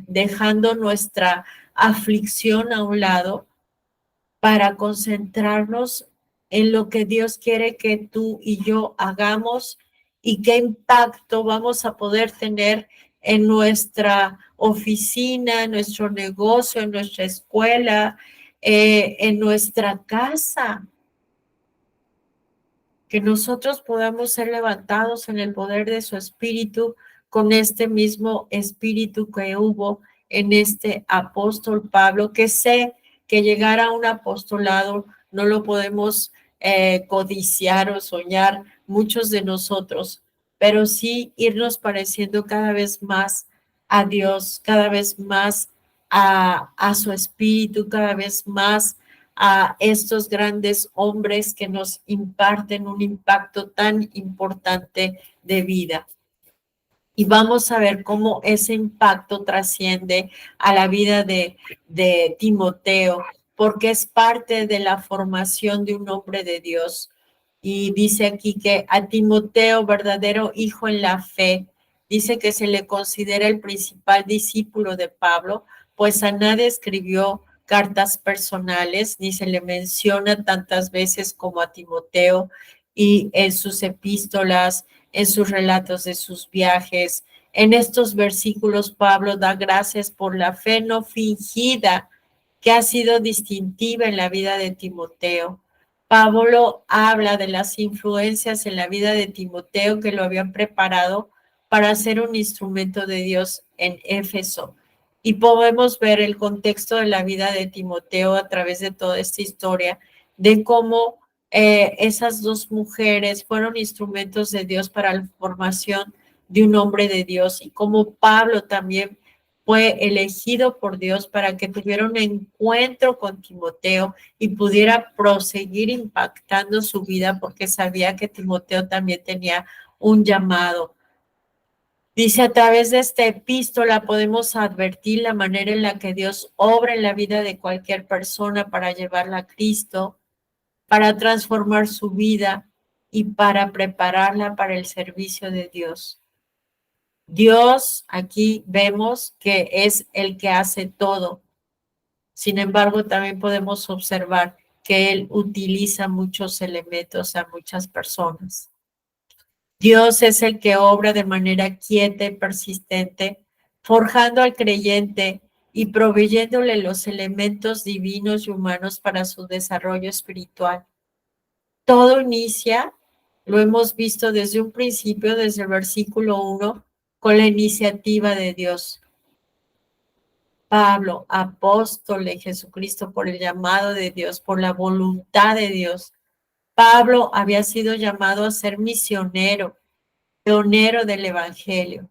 dejando nuestra aflicción a un lado para concentrarnos en lo que Dios quiere que tú y yo hagamos y qué impacto vamos a poder tener en nuestra oficina, en nuestro negocio, en nuestra escuela, en nuestra casa. Que nosotros podamos ser levantados en el poder de su espíritu, con este mismo espíritu que hubo en este apóstol Pablo, que sé que llegar a un apostolado no lo podemos codiciar o soñar muchos de nosotros, pero sí irnos pareciendo cada vez más a Dios, cada vez más a su espíritu, cada vez más a estos grandes hombres que nos imparten un impacto tan importante de vida. Y vamos a ver cómo ese impacto trasciende a la vida de Timoteo, porque es parte de la formación de un hombre de Dios. Y dice aquí que a Timoteo, verdadero hijo en la fe, dice que se le considera el principal discípulo de Pablo, pues a nadie escribió cartas personales, ni se le menciona tantas veces como a Timoteo, y en sus epístolas, en sus relatos de sus viajes. En estos versículos, Pablo da gracias por la fe no fingida que ha sido distintiva en la vida de Timoteo. Pablo habla de las influencias en la vida de Timoteo que lo habían preparado para ser un instrumento de Dios en Éfeso. Y podemos ver el contexto de la vida de Timoteo a través de toda esta historia, de cómo esas dos mujeres fueron instrumentos de Dios para la formación de un hombre de Dios, y cómo Pablo también fue elegido por Dios para que tuviera un encuentro con Timoteo y pudiera proseguir impactando su vida, porque sabía que Timoteo también tenía un llamado. Dice, a través de esta epístola podemos advertir la manera en la que Dios obra en la vida de cualquier persona para llevarla a Cristo, para transformar su vida y para prepararla para el servicio de Dios. Dios, aquí vemos que es el que hace todo. Sin embargo, también podemos observar que Él utiliza muchos elementos a muchas personas. Dios es el que obra de manera quieta y persistente, forjando al creyente y proveyéndole los elementos divinos y humanos para su desarrollo espiritual. Todo inicia, lo hemos visto desde un principio, desde el versículo 1, con la iniciativa de Dios. Pablo, apóstol de Jesucristo, por el llamado de Dios, por la voluntad de Dios. Pablo había sido llamado a ser misionero, pionero del Evangelio.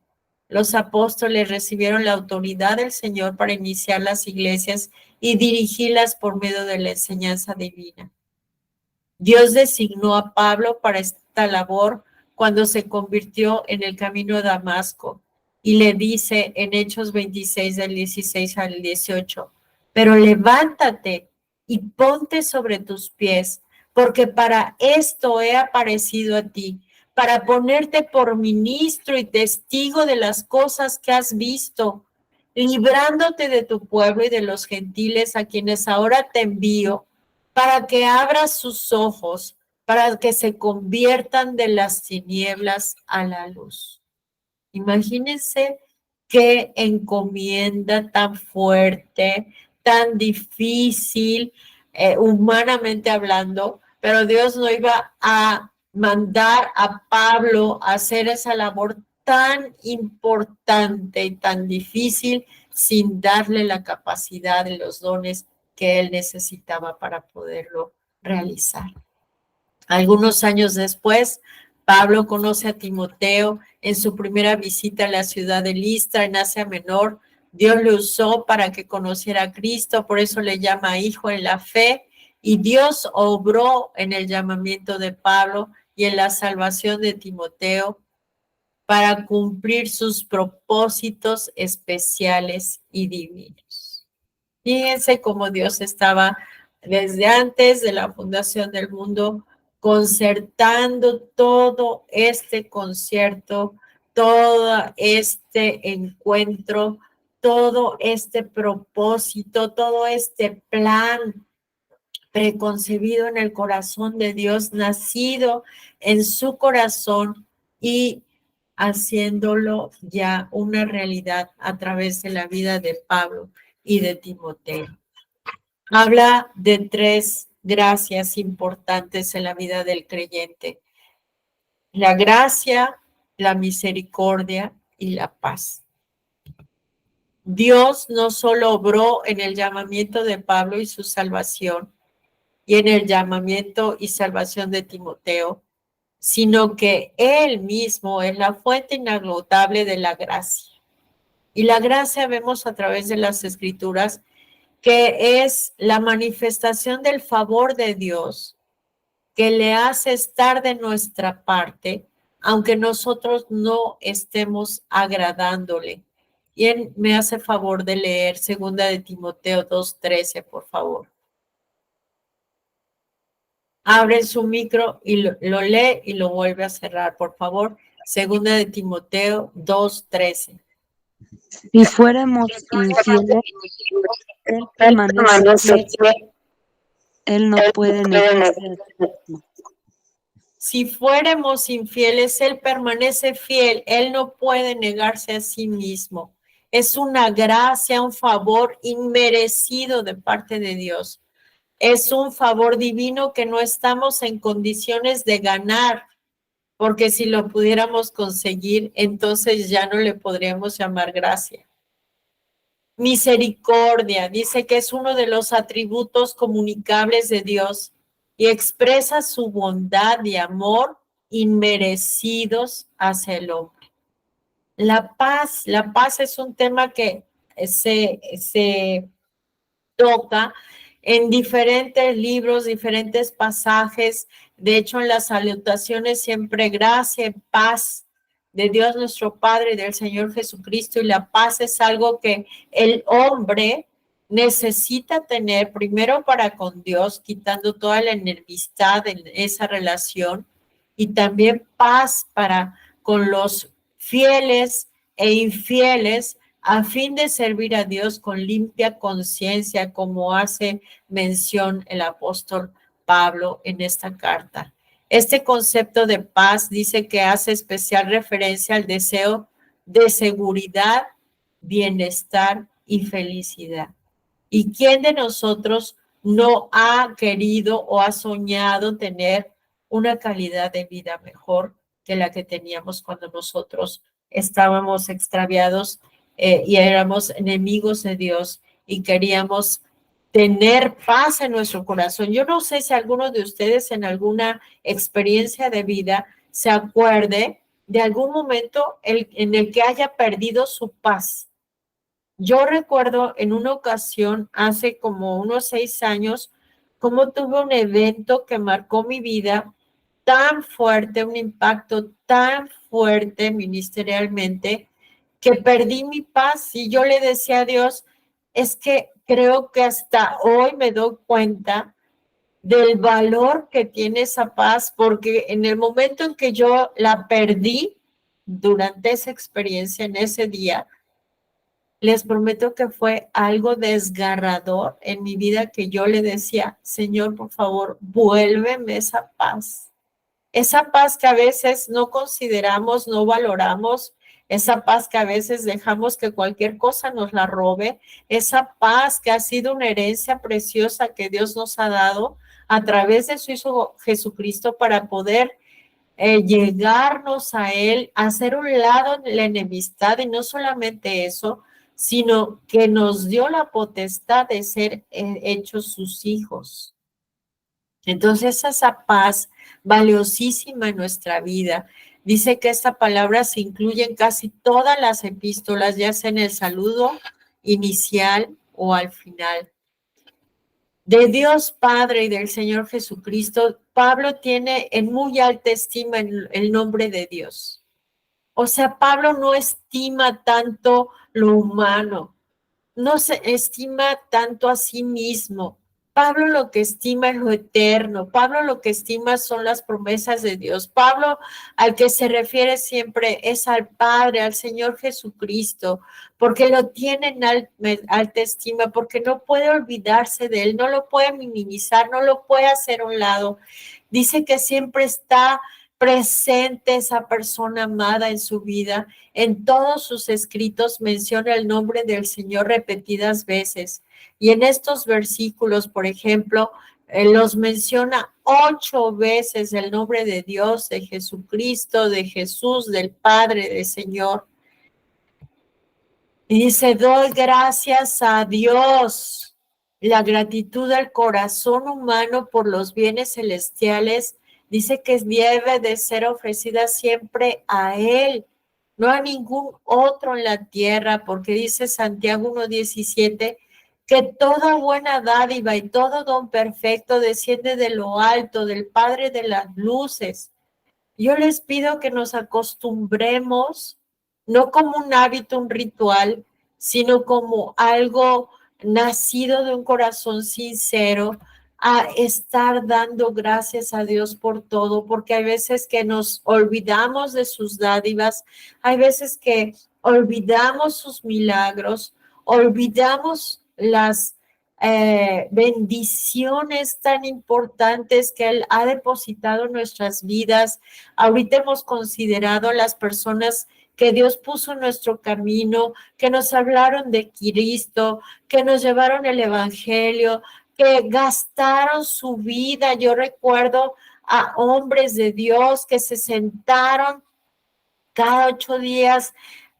Los apóstoles recibieron la autoridad del Señor para iniciar las iglesias y dirigirlas por medio de la enseñanza divina. Dios designó a Pablo para esta labor cuando se convirtió en el camino de Damasco, y le dice en Hechos 26 del 16 al 18, pero levántate y ponte sobre tus pies, porque para esto he aparecido a ti, para ponerte por ministro y testigo de las cosas que has visto, librándote de tu pueblo y de los gentiles a quienes ahora te envío, para que abras sus ojos, para que se conviertan de las tinieblas a la luz. Imagínense qué encomienda tan fuerte, tan difícil, humanamente hablando, pero Dios no iba a mandar a Pablo a hacer esa labor tan importante y tan difícil sin darle la capacidad de los dones que él necesitaba para poderlo realizar. Algunos años después, Pablo conoce a Timoteo en su primera visita a la ciudad de Listra, en Asia Menor. Dios le usó para que conociera a Cristo, por eso le llama hijo en la fe, y Dios obró en el llamamiento de Pablo y en la salvación de Timoteo para cumplir sus propósitos especiales y divinos. Fíjense cómo Dios estaba desde antes de la fundación del mundo concertando todo este concierto, todo este encuentro, todo este propósito, todo este plan preconcebido en el corazón de Dios, nacido en su corazón y haciéndolo ya una realidad a través de la vida de Pablo y de Timoteo. Habla de tres gracias importantes en la vida del creyente: la gracia, la misericordia y la paz. Dios no solo obró en el llamamiento de Pablo y su salvación, y en el llamamiento y salvación de Timoteo, sino que Él mismo es la fuente inagotable de la gracia. Y la gracia vemos a través de las Escrituras que es la manifestación del favor de Dios que le hace estar de nuestra parte, aunque nosotros no estemos agradándole. Y él me hace favor de leer 2 de Timoteo 2:13, por favor. Abre su micro y lo lee y lo vuelve a cerrar, por favor. 2 de Timoteo 2:13. Si fuéramos infieles, Él permanece fiel, Él no puede negarse a sí mismo. Si fuéramos infieles, Él permanece fiel. Él no puede negarse a sí mismo. Es una gracia, un favor inmerecido de parte de Dios. Es un favor divino que no estamos en condiciones de ganar, porque si lo pudiéramos conseguir, entonces ya no le podríamos llamar gracia. Misericordia, dice que es uno de los atributos comunicables de Dios y expresa su bondad y amor inmerecidos hacia el hombre. La paz es un tema que se toca en diferentes libros, diferentes pasajes. De hecho, en las salutaciones siempre gracia y paz de Dios nuestro Padre y del Señor Jesucristo. Y la paz es algo que el hombre necesita tener primero para con Dios, quitando toda la enemistad en esa relación, y también paz para con los fieles e infieles, a fin de servir a Dios con limpia conciencia, como hace mención el apóstol Pablo en esta carta. Este concepto de paz dice que hace especial referencia al deseo de seguridad, bienestar y felicidad. ¿Y quién de nosotros no ha querido o ha soñado tener una calidad de vida mejor que la que teníamos cuando nosotros estábamos extraviados y éramos enemigos de Dios y queríamos tener paz en nuestro corazón? Yo no sé si alguno de ustedes en alguna experiencia de vida se acuerde de algún momento en el que haya perdido su paz. Yo recuerdo en una ocasión, hace como unos 6 años, cómo tuve un evento que marcó mi vida tan fuerte, un impacto tan fuerte ministerialmente, que perdí mi paz y yo le decía a Dios, es que creo que hasta hoy me doy cuenta del valor que tiene esa paz, porque en el momento en que yo la perdí durante esa experiencia, en ese día, les prometo que fue algo desgarrador en mi vida, que yo le decía, Señor, por favor, vuélveme esa paz que a veces no consideramos, no valoramos, esa paz que a veces dejamos que cualquier cosa nos la robe, esa paz que ha sido una herencia preciosa que Dios nos ha dado a través de su Hijo Jesucristo para poder llegarnos a Él, hacer un lado la enemistad, y no solamente eso, sino que nos dio la potestad de ser hechos sus hijos. Entonces, esa paz valiosísima en nuestra vida. Dice que esta palabra se incluye en casi todas las epístolas, ya sea en el saludo inicial o al final. De Dios Padre y del Señor Jesucristo, Pablo tiene en muy alta estima el nombre de Dios. O sea, Pablo no estima tanto lo humano, no se estima tanto a sí mismo. Pablo lo que estima es lo eterno. Pablo lo que estima son las promesas de Dios. Pablo al que se refiere siempre es al Padre, al Señor Jesucristo, porque lo tiene en alta estima, porque no puede olvidarse de Él, no lo puede minimizar, no lo puede hacer a un lado. Dice que siempre está presente esa persona amada en su vida. En todos sus escritos menciona el nombre del Señor repetidas veces. Y en estos versículos, por ejemplo, los menciona 8 veces el nombre de Dios, de Jesucristo, de Jesús, del Padre, del Señor. Y dice, doy gracias a Dios. La gratitud del corazón humano por los bienes celestiales dice que debe de ser ofrecida siempre a Él, no a ningún otro en la tierra, porque dice Santiago 1:17, que toda buena dádiva y todo don perfecto desciende de lo alto, del Padre de las luces, Yo les pido que nos acostumbremos, no como un hábito, un ritual, sino como algo nacido de un corazón sincero, a estar dando gracias a Dios por todo, porque hay veces que nos olvidamos de sus dádivas, hay veces que olvidamos sus milagros, olvidamos las bendiciones tan importantes que Él ha depositado en nuestras vidas. Ahorita hemos considerado a las personas que Dios puso en nuestro camino, que nos hablaron de Cristo, que nos llevaron el Evangelio, que gastaron su vida. Yo recuerdo a hombres de Dios que se sentaron cada 8 días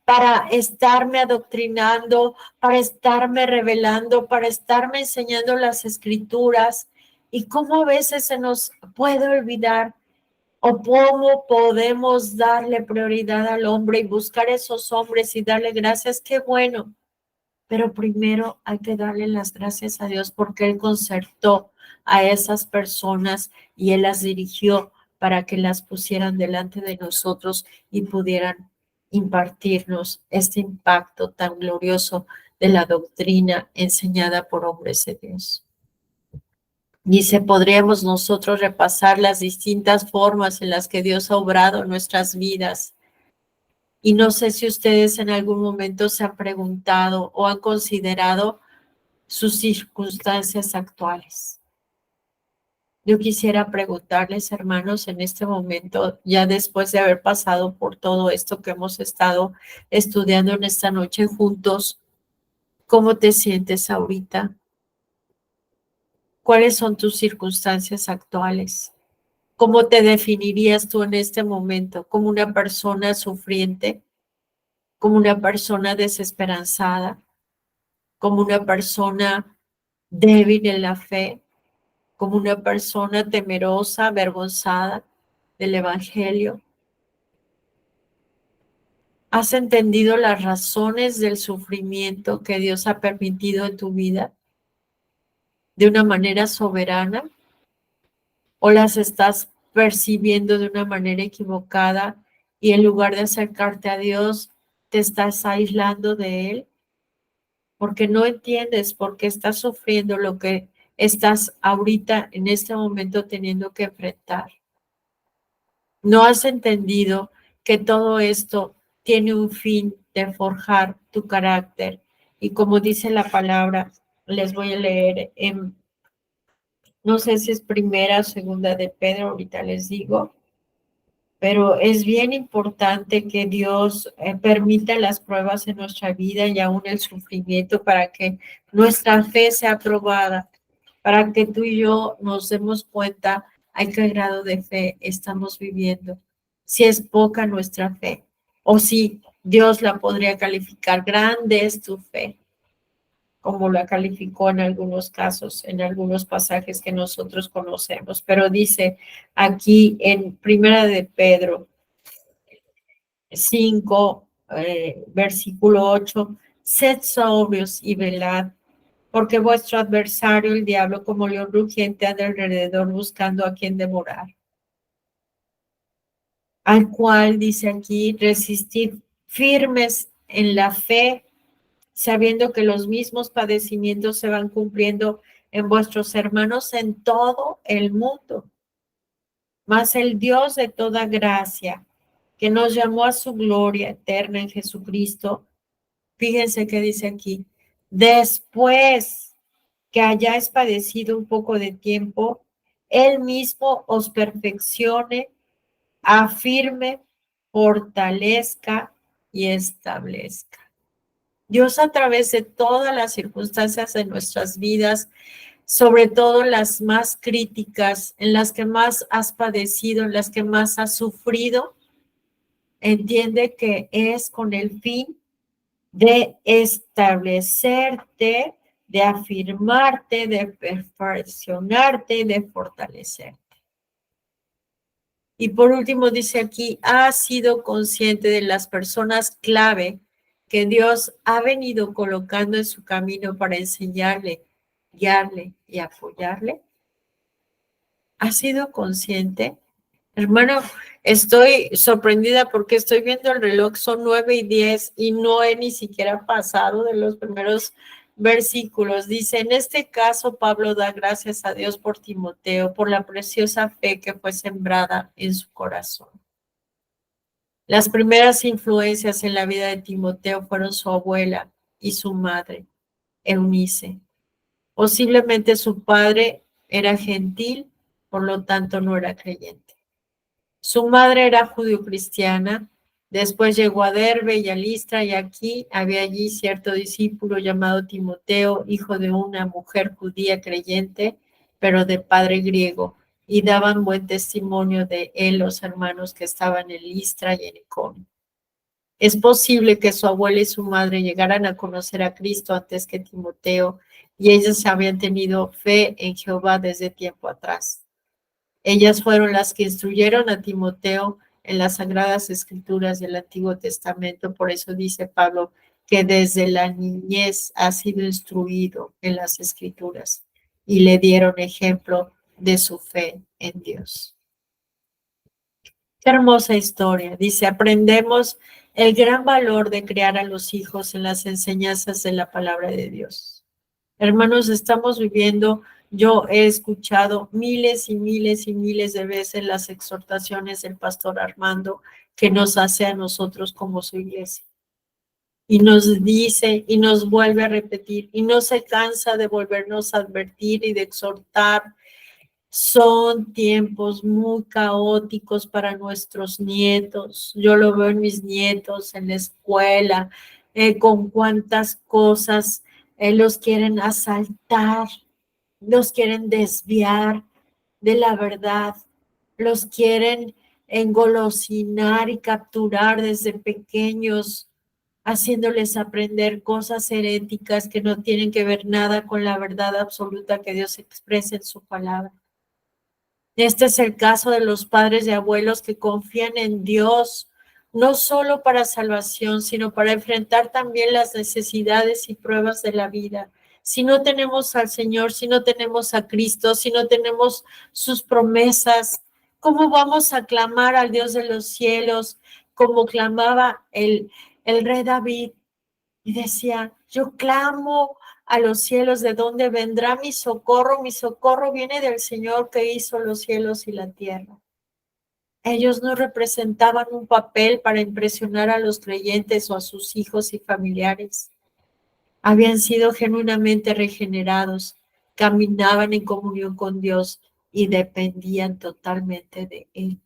para estarme adoctrinando, para estarme revelando, para estarme enseñando las escrituras. Y cómo a veces se nos puede olvidar o cómo podemos darle prioridad al hombre y buscar esos hombres y darle gracias. Qué bueno, pero primero hay que darle las gracias a Dios porque Él concertó a esas personas y Él las dirigió para que las pusieran delante de nosotros y pudieran impartirnos este impacto tan glorioso de la doctrina enseñada por hombres de Dios. Dice, podríamos nosotros repasar las distintas formas en las que Dios ha obrado en nuestras vidas. Y no sé si ustedes en algún momento se han preguntado o han considerado sus circunstancias actuales. Yo quisiera preguntarles, hermanos, en este momento, ya después de haber pasado por todo esto que hemos estado estudiando en esta noche juntos, ¿cómo te sientes ahorita? ¿Cuáles son tus circunstancias actuales? ¿Cómo te definirías tú en este momento? ¿Como una persona sufriente? ¿Como una persona desesperanzada? ¿Como una persona débil en la fe? ¿Como una persona temerosa, avergonzada del Evangelio? ¿Has entendido las razones del sufrimiento que Dios ha permitido en tu vida de una manera soberana? ¿O las estás percibiendo de una manera equivocada y en lugar de acercarte a Dios, te estás aislando de Él? Porque no entiendes por qué estás sufriendo lo que estás ahorita en este momento teniendo que enfrentar. No has entendido que todo esto tiene un fin de forjar tu carácter. Y como dice la palabra, les voy a leer en, no sé si es primera o segunda de Pedro, ahorita les digo, pero es bien importante que Dios permita las pruebas en nuestra vida y aún el sufrimiento para que nuestra fe sea probada, para que tú y yo nos demos cuenta a qué grado de fe estamos viviendo, si es poca nuestra fe o si Dios la podría calificar. Grande es tu fe, como la calificó en algunos casos, en algunos pasajes que nosotros conocemos. Pero dice aquí en Primera de Pedro 5, versículo 8, sed sobrios y velad, porque vuestro adversario, el diablo, como león rugiente, anda alrededor buscando a quien devorar. Al cual, dice aquí, resistid firmes en la fe, sabiendo que los mismos padecimientos se van cumpliendo en vuestros hermanos en todo el mundo. Mas el Dios de toda gracia, que nos llamó a su gloria eterna en Jesucristo, fíjense que dice aquí, después que hayáis padecido un poco de tiempo, Él mismo os perfeccione, afirme, fortalezca y establezca. Dios, a través de todas las circunstancias de nuestras vidas, sobre todo las más críticas, en las que más has padecido, en las que más has sufrido, entiende que es con el fin de establecerte, de afirmarte, de perfeccionarte, de fortalecerte. Y por último dice aquí, has sido consciente de las personas clave que Dios ha venido colocando en su camino para enseñarle, guiarle y apoyarle. ¿Has sido consciente? Hermano, estoy sorprendida porque estoy viendo el reloj, son 9:10 y no he ni siquiera pasado de los primeros versículos. Dice, en este caso Pablo da gracias a Dios por Timoteo, por la preciosa fe que fue sembrada en su corazón. Las primeras influencias en la vida de Timoteo fueron su abuela y su madre, Eunice. Posiblemente su padre era gentil, por lo tanto no era creyente. Su madre era judio-cristiana, después llegó a Derbe y a Listra, y había allí cierto discípulo llamado Timoteo, hijo de una mujer judía creyente, pero de padre griego, y daban buen testimonio de él los hermanos que estaban en Listra y en Iconio. Es posible que su abuela y su madre llegaran a conocer a Cristo antes que Timoteo, y ellas habían tenido fe en Jehová desde tiempo atrás. Ellas fueron las que instruyeron a Timoteo en las Sagradas Escrituras del Antiguo Testamento. Por eso dice Pablo que desde la niñez ha sido instruido en las Escrituras y le dieron ejemplo de su fe en Dios. Qué hermosa historia. Dice, aprendemos el gran valor de criar a los hijos en las enseñanzas de la palabra de Dios. Hermanos, estamos viviendo, yo he escuchado miles y miles y miles de veces las exhortaciones del pastor Armando que nos hace a nosotros como su iglesia. Y nos dice y nos vuelve a repetir y no se cansa de volvernos a advertir y de exhortar. Son tiempos muy caóticos para nuestros nietos. Yo lo veo en mis nietos, en la escuela, con cuántas cosas los quieren asaltar, los quieren desviar de la verdad, los quieren engolosinar y capturar desde pequeños, haciéndoles aprender cosas heréticas que no tienen que ver nada con la verdad absoluta que Dios expresa en su palabra. Este es el caso de los padres y abuelos que confían en Dios, no solo para salvación, sino para enfrentar también las necesidades y pruebas de la vida. Si no tenemos al Señor, si no tenemos a Cristo, si no tenemos sus promesas, ¿cómo vamos a clamar al Dios de los cielos? Como clamaba el rey David y decía, yo clamo a los cielos, ¿de dónde vendrá mi socorro? Mi socorro viene del Señor que hizo los cielos y la tierra. Ellos no representaban un papel para impresionar a los creyentes o a sus hijos y familiares. Habían sido genuinamente regenerados, caminaban en comunión con Dios y dependían totalmente de Él.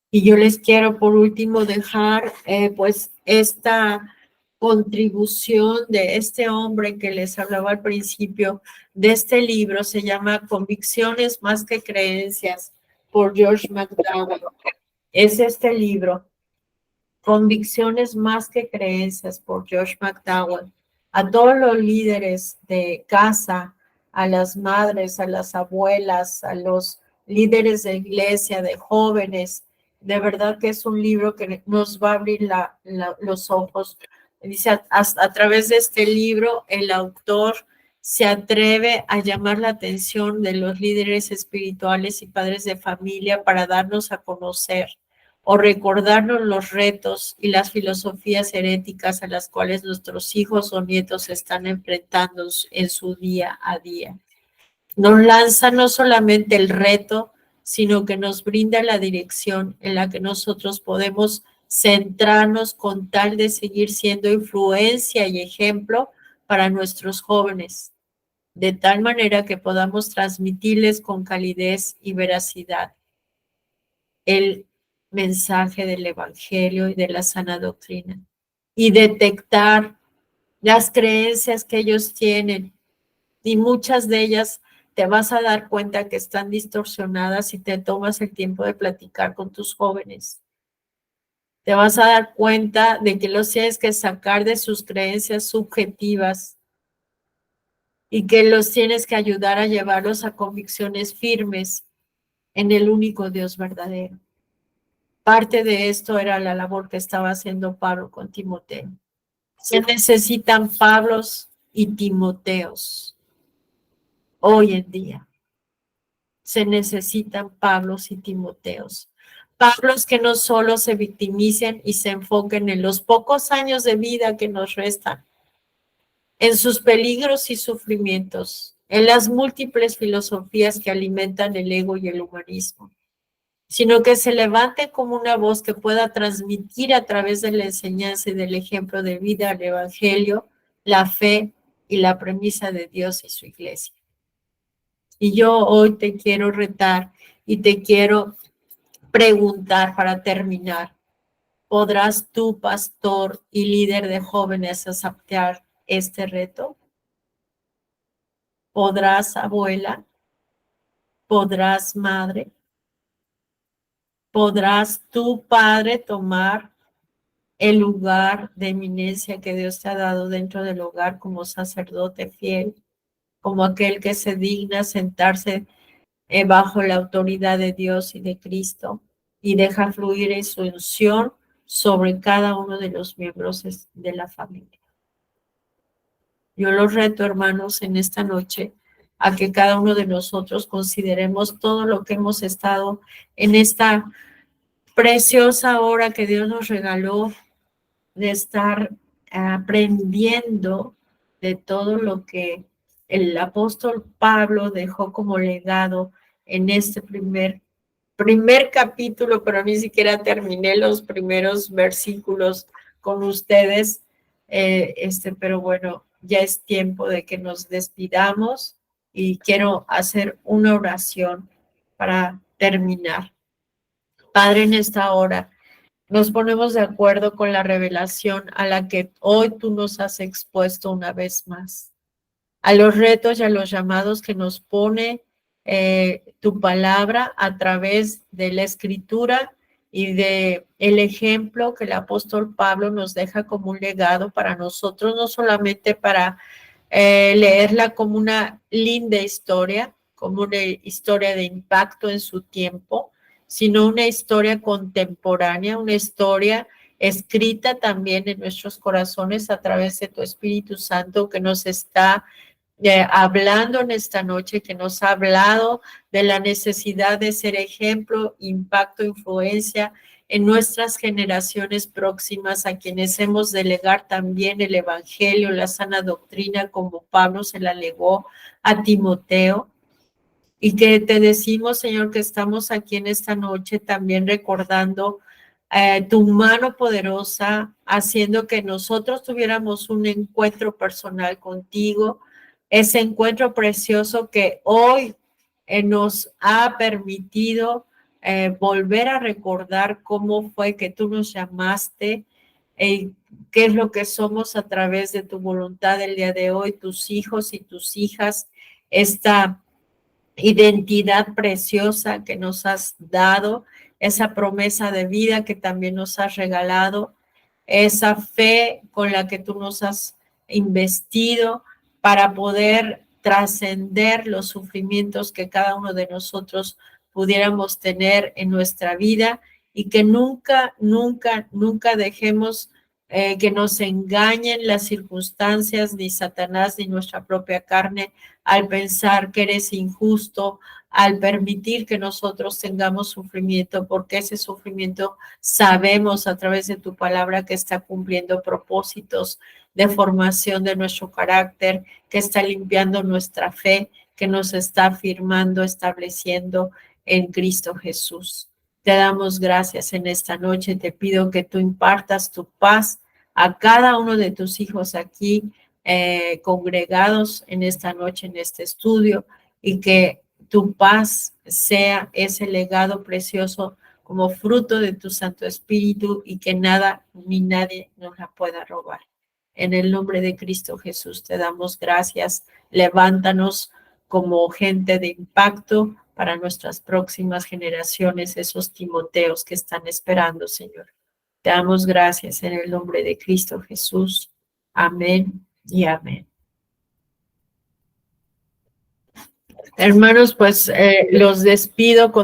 Y yo les quiero por último dejar pues esta contribución de este hombre que les hablaba al principio de este libro, se llama Convicciones más que creencias, por George McDowell. Es este libro, Convicciones más que creencias, por George McDowell. A todos los líderes de casa, a las madres, a las abuelas, a los líderes de iglesia, de jóvenes, de verdad que es un libro que nos va a abrir los ojos. Dice, a través de este libro, el autor se atreve a llamar la atención de los líderes espirituales y padres de familia para darnos a conocer o recordarnos los retos y las filosofías heréticas a las cuales nuestros hijos o nietos se están enfrentando en su día a día. Nos lanza no solamente el reto, sino que nos brinda la dirección en la que nosotros podemos centrarnos con tal de seguir siendo influencia y ejemplo para nuestros jóvenes, de tal manera que podamos transmitirles con calidez y veracidad el mensaje del Evangelio y de la sana doctrina y detectar las creencias que ellos tienen, y muchas de ellas te vas a dar cuenta que están distorsionadas si te tomas el tiempo de platicar con tus jóvenes. Te vas a dar cuenta de que los tienes que sacar de sus creencias subjetivas y que los tienes que ayudar a llevarlos a convicciones firmes en el único Dios verdadero. Parte de esto era la labor que estaba haciendo Pablo con Timoteo. Se necesitan Pablos y Timoteos hoy en día. se necesitan Pablos y Timoteos. Pablos que no solo se victimicen y se enfoquen en los pocos años de vida que nos restan, en sus peligros y sufrimientos, en las múltiples filosofías que alimentan el ego y el humanismo, sino que se levante como una voz que pueda transmitir a través de la enseñanza y del ejemplo de vida al Evangelio, la fe y la premisa de Dios y su iglesia. Y yo hoy te quiero retar y te quiero preguntar para terminar, ¿podrás tú, pastor y líder de jóvenes, aceptar este reto? ¿Podrás, abuela? ¿Podrás, madre? ¿Podrás tú, padre, tomar el lugar de eminencia que Dios te ha dado dentro del hogar como sacerdote fiel, como aquel que se digna sentarse bajo la autoridad de Dios y de Cristo y deja fluir en su unción sobre cada uno de los miembros de la familia? Yo los reto, hermanos, en esta noche a que cada uno de nosotros consideremos todo lo que hemos estado en esta preciosa hora que Dios nos regaló de estar aprendiendo de todo lo que el apóstol Pablo dejó como legado en este primer capítulo, pero ni siquiera terminé los primeros versículos con ustedes, pero bueno, ya es tiempo de que nos despidamos y quiero hacer una oración para terminar. Padre, en esta hora nos ponemos de acuerdo con la revelación a la que hoy tú nos has expuesto una vez más, a los retos y a los llamados que nos pone tu palabra a través de la escritura y de el ejemplo que el apóstol Pablo nos deja como un legado para nosotros, no solamente para leerla como una linda historia, como una historia de impacto en su tiempo, sino una historia contemporánea, una historia escrita también en nuestros corazones a través de tu Espíritu Santo que nos está hablando en esta noche, que nos ha hablado de la necesidad de ser ejemplo, impacto, influencia en nuestras generaciones próximas, a quienes hemos de legar también el Evangelio, la sana doctrina, como Pablo se la legó a Timoteo. Y que te decimos, Señor, que estamos aquí en esta noche también recordando tu mano poderosa, haciendo que nosotros tuviéramos un encuentro personal contigo, ese encuentro precioso que hoy nos ha permitido volver a recordar cómo fue que tú nos llamaste, qué es lo que somos a través de tu voluntad el día de hoy, tus hijos y tus hijas, esta identidad preciosa que nos has dado, esa promesa de vida que también nos has regalado, esa fe con la que tú nos has investido para poder trascender los sufrimientos que cada uno de nosotros pudiéramos tener en nuestra vida y que nunca, nunca, nunca dejemos que nos engañen las circunstancias, ni Satanás, ni nuestra propia carne, al pensar que eres injusto, al permitir que nosotros tengamos sufrimiento, porque ese sufrimiento sabemos a través de tu palabra que está cumpliendo propósitos de formación de nuestro carácter, que está limpiando nuestra fe, que nos está afirmando, estableciendo en Cristo Jesús. Te damos gracias en esta noche. Te pido que tú impartas tu paz a cada uno de tus hijos aquí congregados en esta noche, en este estudio, y que tu paz sea ese legado precioso como fruto de tu Santo Espíritu y que nada ni nadie nos la pueda robar. En el nombre de Cristo Jesús te damos gracias. Levántanos como gente de impacto para nuestras próximas generaciones, esos Timoteos que están esperando, Señor. Te damos gracias en el nombre de Cristo Jesús. Amén y amén. Hermanos, pues los despido con